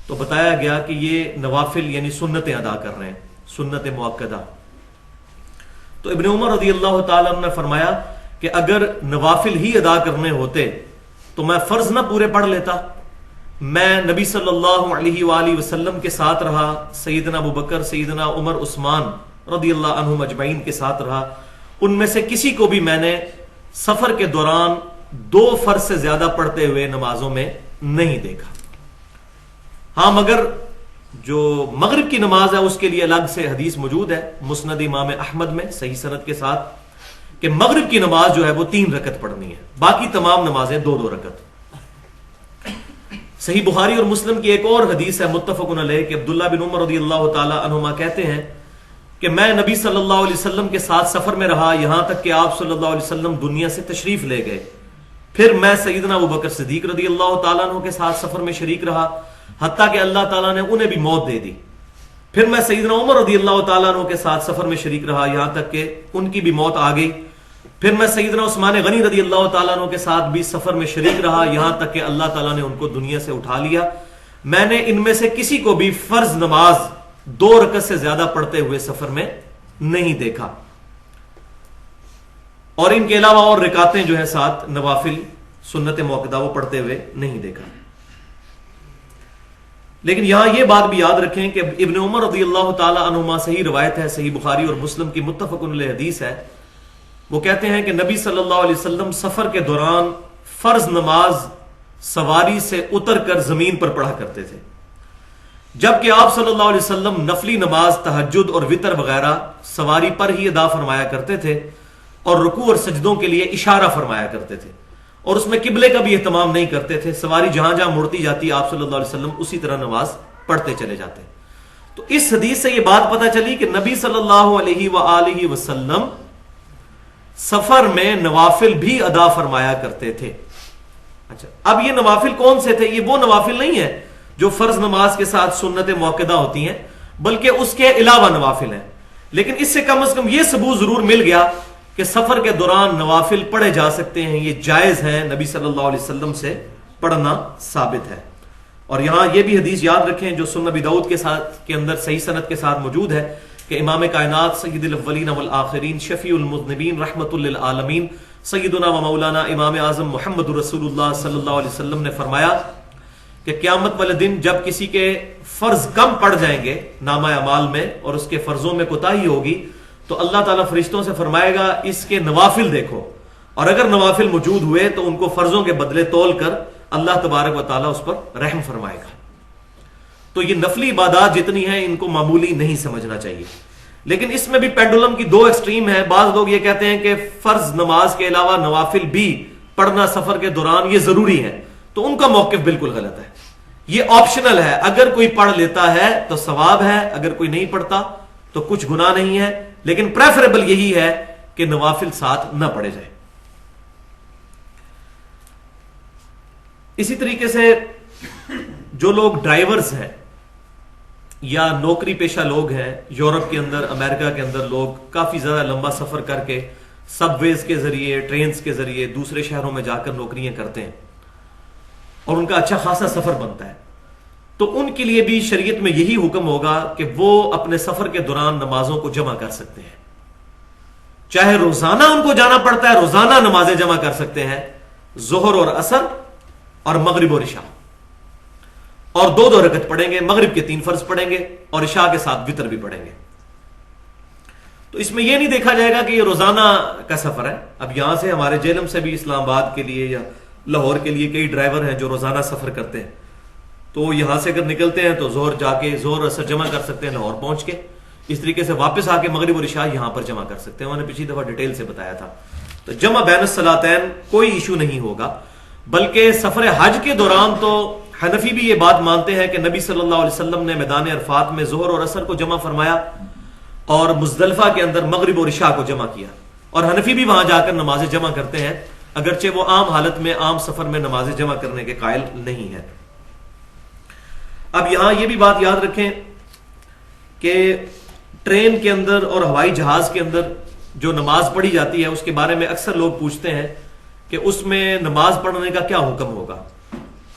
تو بتایا گیا کہ یہ نوافل یعنی سنتیں ادا کر رہے ہیں، سنت مؤکدہ۔ تو ابن عمر رضی اللہ تعالی عنہ نے فرمایا کہ اگر نوافل ہی ادا کرنے ہوتے تو میں فرض نہ پورے پڑھ لیتا، میں نبی صلی اللہ علیہ وآلہ وسلم کے ساتھ رہا، سیدنا ابوبکر، سیدنا عمر، عثمان رضی اللہ عنہم اجمعین کے ساتھ رہا، ان میں سے کسی کو بھی میں نے سفر کے دوران 2 فرض سے زیادہ پڑھتے ہوئے نمازوں میں نہیں دیکھا۔ ہاں مگر جو مغرب کی نماز ہے اس کے لیے الگ سے حدیث موجود ہے مسند امام احمد میں صحیح سند کے ساتھ کہ مغرب کی نماز جو ہے وہ 3 رکعت پڑھنی ہے، باقی تمام نمازیں 2 رکعت۔ صحیح بخاری اور مسلم کی ایک اور حدیث ہے متفق علیہ کہ عبداللہ بن عمر رضی اللہ تعالی عنہما کہتے ہیں کہ میں نبی صلی اللہ علیہ وسلم کے ساتھ سفر میں رہا یہاں تک کہ آپ صلی اللہ علیہ وسلم دنیا سے تشریف لے گئے۔ پھر میں سیدنا ابوبکر صدیق رضی اللہ تعالیٰ عنہ کے ساتھ سفر میں شریک رہا حتیٰ کہ اللہ تعالیٰ نے انہیں بھی موت دے دی۔ پھر میں سیدنا عمر رضی اللہ تعالیٰ عنہ کے ساتھ سفر میں شریک رہا یہاں تک کہ ان کی بھی موت آ گئی۔ پھر میں سیدنا عثمان غنی رضی اللہ تعالیٰ عنہ کے ساتھ بھی سفر میں شریک رہا یہاں تک کہ اللہ تعالیٰ نے ان کو دنیا سے اٹھا لیا۔ میں نے ان میں سے کسی کو بھی فرض نماز 2 رکعت سے زیادہ پڑھتے ہوئے سفر میں نہیں دیکھا، اور ان کے علاوہ اور رکعتیں جو ہے 7 نوافل سنت موقدہ وہ پڑھتے ہوئے نہیں دیکھا۔ لیکن یہاں یہ بات بھی یاد رکھیں کہ ابن عمر رضی اللہ تعالی عنہما، صحیح روایت ہے، صحیح بخاری اور مسلم کی متفق علیہ حدیث ہے، وہ کہتے ہیں کہ نبی صلی اللہ علیہ وسلم سفر کے دوران فرض نماز سواری سے اتر کر زمین پر پڑھا کرتے تھے، جبکہ آپ صلی اللہ علیہ وسلم نفلی نماز، تہجد اور وتر وغیرہ سواری پر ہی ادا فرمایا کرتے تھے اور رکوع اور سجدوں کے لیے اشارہ فرمایا کرتے تھے، اور اس میں قبلے کا بھی اہتمام نہیں کرتے تھے۔ سواری جہاں جہاں مڑتی جاتی آپ صلی اللہ علیہ وسلم اسی طرح نماز پڑھتے چلے جاتے۔ تو اس حدیث سے یہ بات پتہ چلی کہ نبی صلی اللہ علیہ وآلہ وسلم سفر میں نوافل بھی ادا فرمایا کرتے تھے۔ اچھا، اب یہ نوافل کون سے تھے؟ یہ وہ نوافل نہیں ہے جو فرض نماز کے ساتھ سنت موقدہ ہوتی ہیں، بلکہ اس کے علاوہ نوافل ہیں۔ لیکن اس سے کم از کم یہ ثبوت ضرور مل گیا کہ سفر کے دوران نوافل پڑھے جا سکتے ہیں، یہ جائز ہیں، نبی صلی اللہ علیہ وسلم سے پڑھنا ثابت ہے۔ اور یہاں یہ بھی حدیث یاد رکھیں جو سنن ابی داؤد کے اندر صحیح سند کے ساتھ موجود ہے کہ امام کائنات سید الاولین والآخرین شفیع المذنبین رحمت للعالمین سیدنا و مولانا امام اعظم محمد رسول اللہ صلی اللہ علیہ وسلم نے فرمایا کہ قیامت والے دن جب کسی کے فرض کم پڑ جائیں گے نامہ اعمال میں اور اس کے فرضوں میں کوتاہی ہوگی تو اللہ تعالیٰ فرشتوں سے فرمائے گا اس کے نوافل دیکھو، اور اگر نوافل موجود ہوئے تو ان کو فرضوں کے بدلے تول کر اللہ تبارک و تعالیٰ اس پر رحم فرمائے گا۔ تو یہ نفلی عبادات جتنی ہیں ان کو معمولی نہیں سمجھنا چاہیے، لیکن اس میں بھی پینڈولم کی دو ایکسٹریم ہے۔ بعض لوگ یہ کہتے ہیں کہ فرض نماز کے علاوہ نوافل بھی پڑھنا سفر کے دوران یہ ضروری ہے، تو ان کا موقف بالکل غلط ہے۔ یہ آپشنل ہے، اگر کوئی پڑھ لیتا ہے تو ثواب ہے، اگر کوئی نہیں پڑھتا تو کچھ گناہ نہیں ہے، لیکن پریفریبل یہی ہے کہ نوافل ساتھ نہ پڑھے جائیں۔ اسی طریقے سے جو لوگ ڈرائیورز ہیں یا نوکری پیشہ لوگ ہیں، یورپ کے اندر، امریکہ کے اندر لوگ کافی زیادہ لمبا سفر کر کے سب ویز کے ذریعے، ٹرینز کے ذریعے دوسرے شہروں میں جا کر نوکریاں کرتے ہیں اور ان کا اچھا خاصا سفر بنتا ہے، تو ان کے لیے بھی شریعت میں یہی حکم ہوگا کہ وہ اپنے سفر کے دوران نمازوں کو جمع کر سکتے ہیں، چاہے روزانہ ان کو جانا پڑتا ہے، روزانہ نمازیں جمع کر سکتے ہیں، ظہر اور عصر اور مغرب اور عشاء، اور دو دو رکعت پڑھیں گے، مغرب کے 3 فرض پڑھیں گے اور عشاء کے ساتھ وتر بھی پڑھیں گے۔ تو اس میں یہ نہیں دیکھا جائے گا کہ یہ روزانہ کا سفر ہے۔ اب یہاں سے ہمارے جہلم سے بھی اسلام آباد کے لیے یا لاہور کے لیے کئی ڈرائیور ہیں جو روزانہ سفر کرتے ہیں، تو یہاں سے اگر نکلتے ہیں تو ظہر جا کے ظہر اثر جمع کر سکتے ہیں لاہور پہنچ کے، اس طریقے سے واپس آ کے مغرب اور عشاء یہاں پر جمع کر سکتے ہیں۔ میں نے پچھلی دفعہ ڈیٹیل سے بتایا تھا۔ تو جمع بین الصلاتین کوئی ایشو نہیں ہوگا، بلکہ سفر حج کے دوران تو حنفی بھی یہ بات مانتے ہیں کہ نبی صلی اللہ علیہ وسلم نے میدان عرفات میں ظہر اور عصر کو جمع فرمایا اور مزدلفہ کے اندر مغرب اور عشاء کو جمع کیا، اور حنفی بھی وہاں جا کر نمازیں جمع کرتے ہیں، اگرچہ وہ عام حالت میں عام سفر میں نمازیں جمع کرنے کے قائل نہیں ہے۔ اب یہاں یہ بھی بات یاد رکھیں کہ ٹرین کے اندر اور ہوائی جہاز کے اندر جو نماز پڑھی جاتی ہے اس کے بارے میں اکثر لوگ پوچھتے ہیں کہ اس میں نماز پڑھنے کا کیا حکم ہوگا۔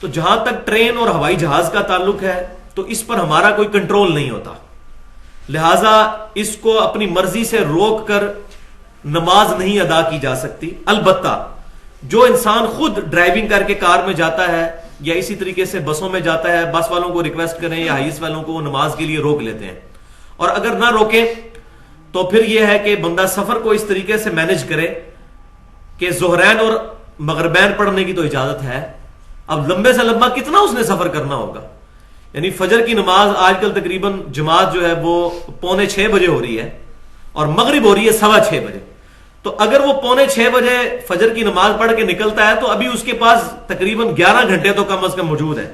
تو جہاں تک ٹرین اور ہوائی جہاز کا تعلق ہے تو اس پر ہمارا کوئی کنٹرول نہیں ہوتا، لہٰذا اس کو اپنی مرضی سے روک کر نماز نہیں ادا کی جا سکتی۔ البتہ جو انسان خود ڈرائیونگ کر کے کار میں جاتا ہے یا اسی طریقے سے بسوں میں جاتا ہے، بس والوں کو ریکویسٹ کریں یا ہائیس والوں کو وہ نماز کے لیے روک لیتے ہیں، اور اگر نہ روکیں تو پھر یہ ہے کہ بندہ سفر کو اس طریقے سے مینج کرے کہ ظہرین اور مغربین پڑھنے کی تو اجازت ہے، اب لمبے سے لمبا کتنا اس نے سفر کرنا ہوگا، یعنی فجر کی نماز آج کل تقریباً جماعت جو ہے وہ 5:45 بجے ہو رہی ہے اور مغرب ہو رہی ہے 6:15 بجے، تو اگر وہ 5:45 بجے فجر کی نماز پڑھ کے نکلتا ہے تو ابھی اس کے پاس تقریباً 11 گھنٹے تو کم از کم موجود ہے،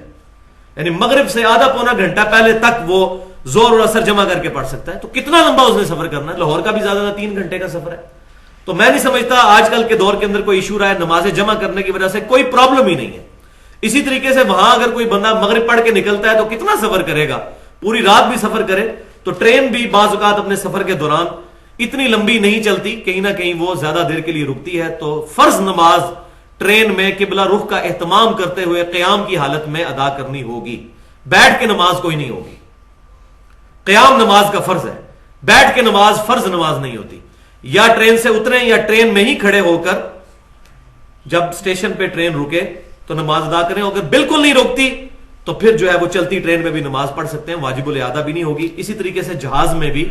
یعنی مغرب سے آدھا پونا گھنٹہ پہلے تک وہ زور اور اثر جمع کر کے پڑھ سکتا ہے۔ تو کتنا لمبا اس نے سفر کرنا ہے، لاہور کا بھی زیادہ 3 گھنٹے کا سفر ہے۔ تو میں نہیں سمجھتا آج کل کے دور کے اندر کوئی ایشو رہا ہے، نمازیں جمع کرنے کی وجہ سے کوئی پرابلم ہی نہیں ہے۔ اسی طریقے سے وہاں اگر کوئی بندہ مغرب پڑھ کے نکلتا ہے تو کتنا سفر کرے گا، پوری رات بھی سفر کرے تو ٹرین بھی بعض اوقات اپنے سفر کے دوران اتنی لمبی نہیں چلتی، کہیں نہ کہیں وہ زیادہ دیر کے لیے رکتی ہے۔ تو فرض نماز ٹرین میں قبلہ رخ کا اہتمام کرتے ہوئے قیام کی حالت میں ادا کرنی ہوگی، بیٹھ کے نماز کوئی نہیں ہوگی۔ قیام نماز کا فرض ہے، بیٹھ کے نماز فرض نماز نہیں ہوتی۔ یا ٹرین سے اتریں یا ٹرین میں ہی کھڑے ہو کر جب اسٹیشن پہ ٹرین رکے تو نماز ادا کریں، اگر بالکل نہیں روکتی تو پھر جو ہے وہ چلتی ٹرین میں بھی نماز پڑھ سکتے ہیں, واجب الاعادہ بھی نہیں ہوگی. اسی طریقے سے جہاز میں بھی,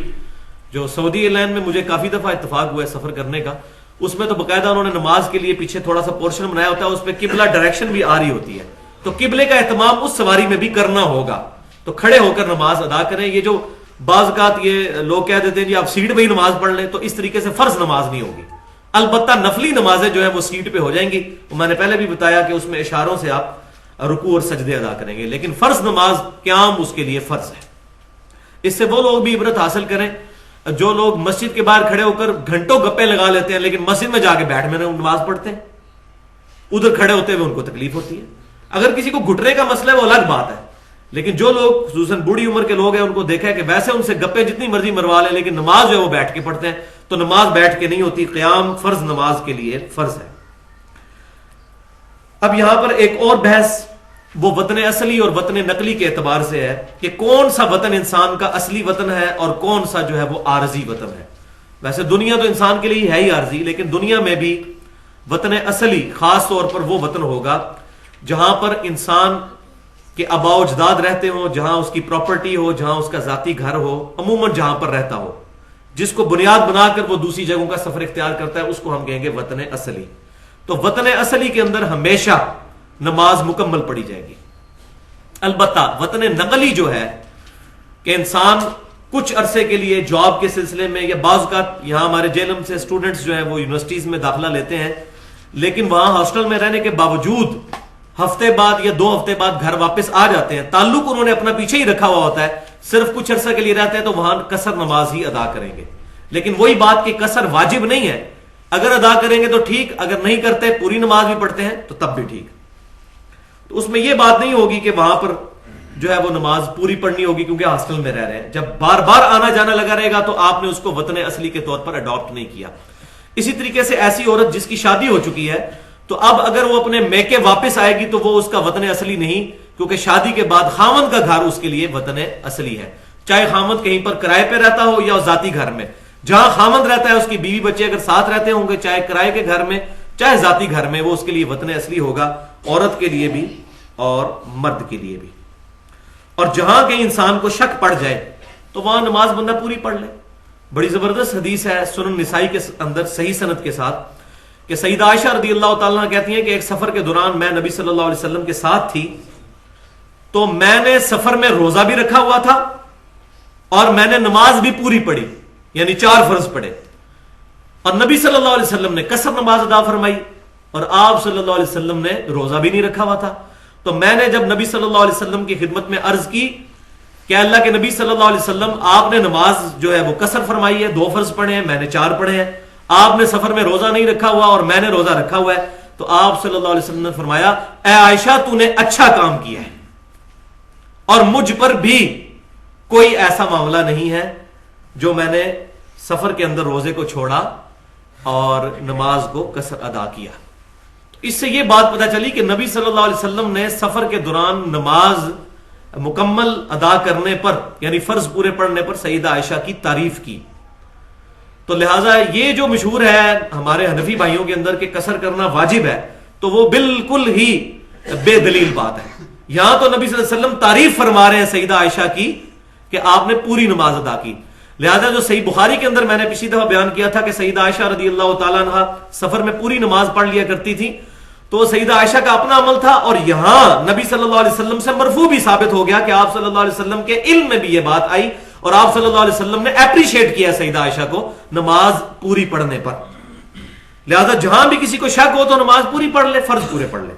جو سعودی ایئر لائن میں مجھے کافی دفعہ اتفاق ہوا ہے سفر کرنے کا, اس میں تو باقاعدہ انہوں نے نماز کے لیے پیچھے تھوڑا سا پورشن بنایا ہوتا ہے, اس پہ قبلہ ڈائریکشن بھی آ رہی ہوتی ہے, تو قبلے کا اہتمام اس سواری میں بھی کرنا ہوگا. تو کھڑے ہو کر نماز ادا کریں. یہ جو بعض اوقات یہ لوگ کہہ دیتے ہیں جی آپ سیٹ پہ ہی نماز پڑھ لیں, تو اس طریقے سے فرض نماز نہیں ہوگی. البتہ نفلی نمازیں جو ہیں وہ سیٹ پہ ہو جائیں گی. میں نے پہلے بھی بتایا کہ اس میں اشاروں سے آپ رکوع اور سجدے ادا کریں گے, لیکن فرض نماز قیام اس کے لیے فرض ہے. اس سے وہ لوگ بھی عبرت حاصل کریں جو لوگ مسجد کے باہر کھڑے ہو کر گھنٹوں گپے لگا لیتے ہیں, لیکن مسجد میں جا کے بیٹھ میں نماز پڑھتے ہیں. ادھر کھڑے ہوتے ہوئے ان کو تکلیف ہوتی ہے. اگر کسی کو گھٹنے کا مسئلہ ہے وہ الگ بات ہے, لیکن جو لوگ خصوصاً بوڑھی عمر کے لوگ ہیں ان کو دیکھا ہے کہ ویسے ان سے گپے جتنی مرضی مروا لیں, لیکن نماز جو ہے وہ بیٹھ کے پڑھتے ہیں, تو نماز بیٹھ کے نہیں ہوتی. قیام فرض نماز کے لیے فرض ہے. اب یہاں پر ایک اور بحث وہ وطن اصلی اور وطن نقلی کے اعتبار سے ہے کہ کون سا وطن انسان کا اصلی وطن ہے اور کون سا جو ہے وہ عارضی وطن ہے. ویسے دنیا تو انسان کے لیے ہے ہی عارضی, لیکن دنیا میں بھی وطن اصلی خاص طور پر وہ وطن ہوگا جہاں پر انسان کے آباء و اجداد رہتے ہوں, جہاں اس کی پراپرٹی ہو, جہاں اس کا ذاتی گھر ہو, عموماً جہاں پر رہتا ہو, جس کو بنیاد بنا کر وہ دوسری جگہوں کا سفر اختیار کرتا ہے, اس کو ہم کہیں گے وطن اصلی. تو وطن اصلی کے اندر ہمیشہ نماز مکمل پڑھی جائے گی. البتہ وطن نقلی جو ہے کہ انسان کچھ عرصے کے لیے جاب کے سلسلے میں یا بعض اوقات یہاں ہمارے جیلم سے اسٹوڈنٹس جو ہیں وہ یونیورسٹیز میں داخلہ لیتے ہیں, لیکن وہاں ہاسٹل میں رہنے کے باوجود ہفتے بعد یا 2 ہفتے بعد گھر واپس آ جاتے ہیں. تعلق انہوں نے اپنا پیچھے ہی رکھا ہوا ہوتا ہے, صرف کچھ عرصہ کے لیے رہتے ہیں, تو وہاں قصر نماز ہی ادا کریں گے. لیکن وہی بات کہ قصر واجب نہیں ہے, اگر ادا کریں گے تو ٹھیک, اگر نہیں کرتے پوری نماز بھی پڑھتے ہیں تو تب بھی ٹھیک. تو اس میں یہ بات نہیں ہوگی کہ وہاں پر جو ہے وہ نماز پوری پڑھنی ہوگی کیونکہ ہاسٹل میں رہ رہے ہیں. جب بار بار آنا جانا لگا رہے گا تو آپ نے اس کو وطن اصلی کے طور پر اڈاپٹ نہیں کیا. اسی طریقے سے ایسی عورت جس کی شادی ہو چکی ہے, تو اب اگر وہ اپنے میکے واپس آئے گی تو وہ اس کا وطن اصلی نہیں, کیونکہ شادی کے بعد خامند کا گھر اس کے لیے وطن اصلی ہے. چاہے خامند کہیں پر کرائے پہ رہتا ہو یا ذاتی گھر میں, جہاں خامند رہتا ہے اس کی بیوی بچے اگر ساتھ رہتے ہوں گے, چاہے کرائے کے گھر میں چاہے ذاتی گھر میں, وہ اس کے لیے وطن اصلی ہوگا, عورت کے لیے بھی اور مرد کے لیے بھی. اور جہاں کہیں انسان کو شک پڑ جائے تو وہاں نماز بندہ پوری پڑھ لے. بڑی زبردست حدیث ہے سنن نسائی کے اندر صحیح سند کے ساتھ کہ سیدہ عائشہ رضی اللہ تعالیٰ کہتی ہیں کہ ایک سفر کے دوران میں نبی صلی اللہ علیہ وسلم کے ساتھ تھی, تو میں نے سفر میں روزہ بھی رکھا ہوا تھا اور میں نے نماز بھی پوری پڑھی, یعنی 4 فرض پڑھے, اور نبی صلی اللہ علیہ وسلم نے قصر نماز ادا فرمائی اور آپ صلی اللہ علیہ وسلم نے روزہ بھی نہیں رکھا ہوا تھا. تو میں نے جب نبی صلی اللہ علیہ وسلم کی خدمت میں عرض کی کہ اللہ کے نبی صلی اللہ علیہ وسلم آپ نے نماز جو ہے وہ قصر فرمائی ہے, 2 فرض پڑھے ہیں, میں نے 4 پڑھے ہیں, آپ نے سفر میں روزہ نہیں رکھا ہوا اور میں نے روزہ رکھا ہوا ہے, تو آپ صلی اللہ علیہ وسلم نے فرمایا اے عائشہ تو نے اچھا کام کیا ہے, اور مجھ پر بھی کوئی ایسا معاملہ نہیں ہے جو میں نے سفر کے اندر روزے کو چھوڑا اور نماز کو قصر ادا کیا. اس سے یہ بات پتہ چلی کہ نبی صلی اللہ علیہ وسلم نے سفر کے دوران نماز مکمل ادا کرنے پر یعنی فرض پورے پڑھنے پر سیدہ عائشہ کی تعریف کی. تو لہٰذا یہ جو مشہور ہے ہمارے حنفی بھائیوں کے اندر کہ قصر کرنا واجب ہے, تو وہ بالکل ہی بے دلیل بات ہے. یہاں تو نبی صلی اللہ علیہ وسلم تعریف فرما رہے ہیں سیدہ عائشہ کی کہ آپ نے پوری نماز ادا کی. لہذا جو صحیح بخاری کے اندر میں نے پچھلی دفعہ بیان کیا تھا کہ سیدہ عائشہ رضی اللہ تعالیٰ عنہ سفر میں پوری نماز پڑھ لیا کرتی تھی, تو سیدہ عائشہ کا اپنا عمل تھا, اور یہاں نبی صلی اللہ علیہ وسلم سے مرفوع بھی ثابت ہو گیا کہ آپ صلی اللہ علیہ وسلم کے علم میں بھی یہ بات آئی اور آپ صلی اللہ علیہ وسلم نے اپریشیٹ کیا سیدہ عائشہ کو نماز پوری پڑھنے پر. لہذا جہاں بھی کسی کو شک ہو تو نماز پوری پڑھ لے, فرض پورے پڑھ لے.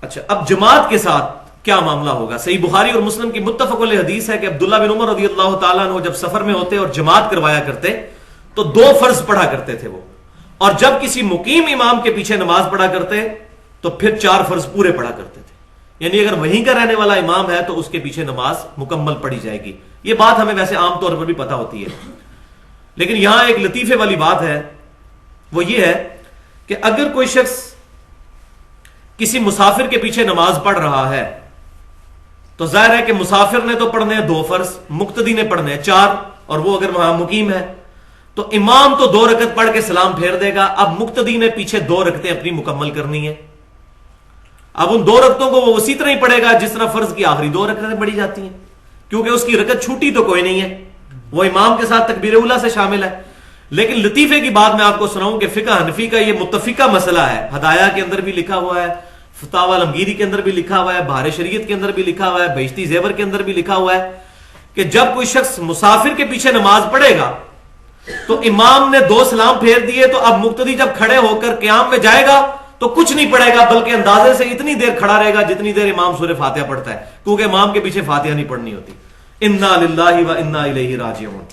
اچھا, اب جماعت کے ساتھ کیا معاملہ ہوگا؟ صحیح بخاری اور مسلم کی متفق علیہ حدیث ہے کہ عبداللہ بن عمر رضی اللہ تعالیٰ عنہ جب سفر میں ہوتے اور جماعت کروایا کرتے تو 2 فرض پڑھا کرتے تھے وہ, اور جب کسی مقیم امام کے پیچھے نماز پڑھا کرتے تو پھر 4 فرض پورے پڑھا کرتے تھے. یعنی اگر وہیں کا رہنے والا امام ہے تو اس کے پیچھے نماز مکمل پڑھی جائے گی. یہ بات ہمیں ویسے عام طور پر بھی پتہ ہوتی ہے, لیکن یہاں ایک لطیفے والی بات ہے, وہ یہ ہے کہ اگر کوئی شخص کسی مسافر کے پیچھے نماز پڑھ رہا ہے تو ظاہر ہے کہ مسافر نے تو پڑھنے ہیں 2 فرض, مقتدی نے پڑھنے ہیں 4, اور وہ اگر وہاں مقیم ہے تو امام تو 2 رکعت پڑھ کے سلام پھیر دے گا. اب مقتدی نے پیچھے 2 رکعتیں اپنی مکمل کرنی ہے. اب ان 2 رکعتوں کو وہ اسی طرح ہی پڑھے گا جس طرح فرض کی آخری 2 رکعتیں پڑھی جاتی ہیں، کیونکہ اس کی رکعت چھوٹی تو کوئی نہیں ہے، وہ امام کے ساتھ تکبیر اولیٰ سے شامل ہے۔ لیکن لطیفے کی بات میں آپ کو سناؤں کہ فقہ حنفی کا یہ متفقہ مسئلہ ہے، ہدایہ کے اندر بھی لکھا ہوا ہے، فتاوی علمگیری کے اندر بھی لکھا ہوا ہے، بہار شریعت کے اندر بھی لکھا ہوا ہے، بہشتی زیور کے اندر بھی لکھا ہوا ہے کہ جب کوئی شخص مسافر کے پیچھے نماز پڑھے گا تو امام نے 2 سلام پھیر دیے تو اب مقتدی جب کھڑے ہو کر قیام میں جائے گا تو کچھ نہیں پڑھے گا، بلکہ اندازے سے اتنی دیر کھڑا رہے گا جتنی دیر امام سورہ فاتحہ پڑھتا ہے، کیونکہ امام کے پیچھے فاتحہ نہیں پڑھنی ہوتی۔ انا للہ و انا الیہ راجعون۔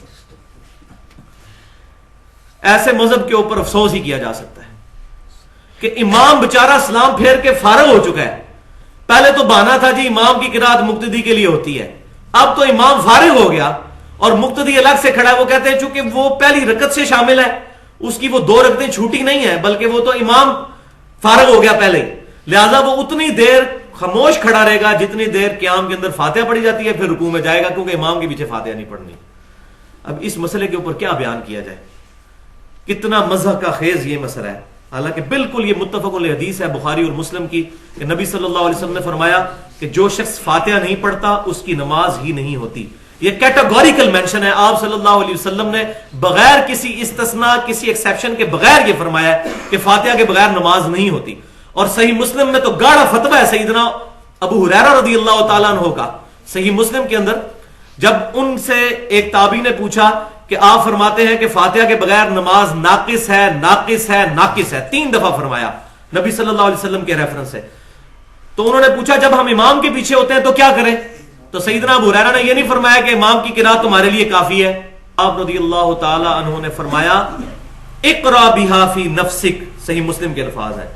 ایسے مذہب کے اوپر افسوس ہی کیا جا سکتا ہے کہ امام بےچارہ سلام پھیر کے فارغ ہو چکا ہے۔ پہلے تو بہانہ تھا جی امام کی قرات مقتدی کے لیے ہوتی ہے، اب تو امام فارغ ہو گیا اور مقتدی الگ سے کھڑا ہے۔ وہ کہتے ہیں چونکہ وہ پہلی رکعت سے شامل ہے، اس کی وہ 2 رکعتیں چھوٹی نہیں ہیں، بلکہ وہ تو امام فارغ ہو گیا پہلے ہی، لہذا وہ اتنی دیر خاموش کھڑا رہے گا جتنی دیر قیام کے اندر فاتحہ پڑھی جاتی ہے، پھر رکوع میں جائے گا کیونکہ امام کے پیچھے فاتحہ نہیں پڑھنی۔ اب اس مسئلے کے اوپر کیا بیان کیا جائے، کتنا مذہب کا خیز یہ مسئلہ ہے، حالانکہ بالکل یہ متفق علیہ حدیث ہے بخاری اور مسلم کی کہ نبی صلی اللہ علیہ وسلم نے فرمایا کہ جو شخص فاتحہ نہیں پڑھتا اس کی نماز ہی نہیں ہوتی۔ یہ کیٹیگوریکل مینشن ہے، آپ صلی اللہ علیہ وسلم نے بغیر کسی استثناء کسی ایکسیپشن کے بغیر یہ فرمایا ہے کہ فاتحہ کے بغیر نماز نہیں ہوتی۔ اور صحیح مسلم میں تو گاڑا فتویٰ ہے سیدنا ابو ہریرہ رضی اللہ تعالیٰ عنہ کا، صحیح مسلم کے اندر جب ان سے ایک تابعی نے پوچھا کہ آپ فرماتے ہیں کہ فاتحہ کے بغیر نماز ناقص ہے ناقص ہے ناقص ہے، 3 دفعہ فرمایا نبی صلی اللہ علیہ وسلم کے ریفرنس سے، تو انہوں نے پوچھا جب ہم امام کے پیچھے ہوتے ہیں تو کیا کریں؟ تو سیدنا ابو ہریرہ نے یہ نہیں فرمایا کہ امام کی قرات تمہارے لیے کافی ہے، آپ رضی اللہ تعالی عنہ نے فرمایا اقرا بہا فی نفسک، صحیح مسلم کے الفاظ ہیں،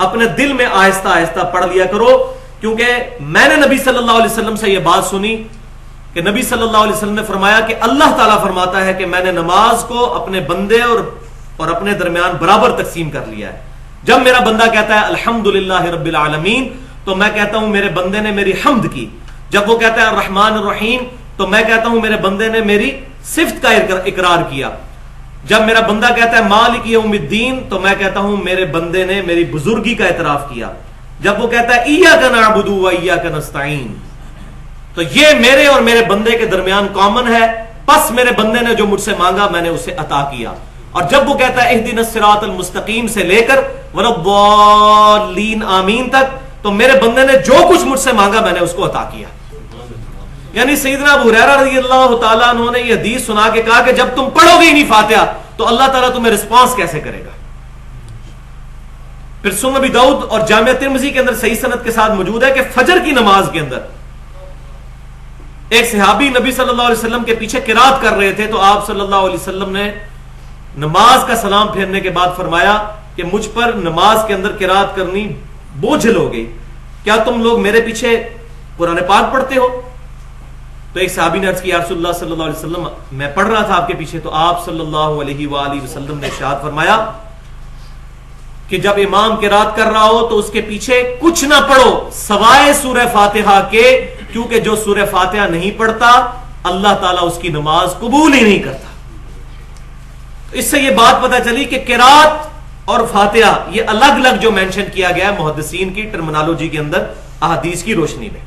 اپنے دل میں آہستہ آہستہ پڑھ لیا کرو، کیونکہ میں نے نبی صلی اللہ علیہ وسلم سے یہ بات سنی کہ نبی صلی اللہ علیہ وسلم نے فرمایا کہ اللہ تعالیٰ فرماتا ہے کہ میں نے نماز کو اپنے بندے اور اپنے درمیان برابر تقسیم کر لیا ہے۔ جب میرا بندہ کہتا ہے الحمدللہ رب العالمین تو میں کہتا ہوں میرے بندے نے میری حمد کی، جب وہ کہتا ہے الرحمن الرحیم تو میں کہتا ہوں میرے بندے نے میری صفت کا اقرار کیا، جب میرا بندہ کہتا ہے مالک یوم الدین تو میں کہتا ہوں میرے بندے نے میری بزرگی کا اعتراف کیا، جب وہ کہتا ہے ایاک نعبد و ایاک نستعین تو یہ میرے اور میرے بندے کے درمیان کامن ہے، پس میرے بندے نے جو مجھ سے مانگا میں نے اسے عطا کیا۔ اور جب وہ کہتا ہے اہدنا الصراط المستقیم سے لے کر ولا الضالین آمین تک تو میرے بندے نے جو کچھ مجھ سے مانگا میں نے اس کو عطا کیا۔ یعنی سیدنا ابو ہریرہ رضی اللہ تعالیٰ عنہ نے یہ حدیث سنا کے کہا کہ جب تم پڑھو گے ہی نہیں فاتحہ تو اللہ تعالیٰ تمہیں رسپانس کیسے کرے گا۔ پھر سنن ابی داؤد اور جامع ترمذی کے اندر صحیح سند کے ساتھ موجود ہے کہ فجر کی نماز کے اندر ایک صحابی نبی صلی اللہ علیہ وسلم کے پیچھے قرات کر رہے تھے تو آپ صلی اللہ علیہ وسلم نے نماز کا سلام پھیرنے کے بعد فرمایا کہ مجھ پر نماز کے اندر قرات کرنی بوجھل ہو گئی، کیا تم لوگ میرے پیچھے قرآن پاک پڑھتے ہو؟ تو ایک صحابی نے عرض کی یا رسول اللہ صلی اللہ علیہ وسلم میں پڑھ رہا تھا آپ کے پیچھے، تو آپ صلی اللہ علیہ وآلہ وسلم نے ارشاد فرمایا کہ جب امام قرات کر رہا ہو تو اس کے پیچھے کچھ نہ پڑھو سوائے سورہ فاتحہ کے، کیونکہ جو سورہ فاتحہ نہیں پڑھتا اللہ تعالیٰ اس کی نماز قبول ہی نہیں کرتا۔ اس سے یہ بات پتہ چلی کہ قرات اور فاتحہ یہ الگ الگ جو مینشن کیا گیا ہے محدثین کی ٹرمنالوجی کے اندر احادیث کی روشنی میں۔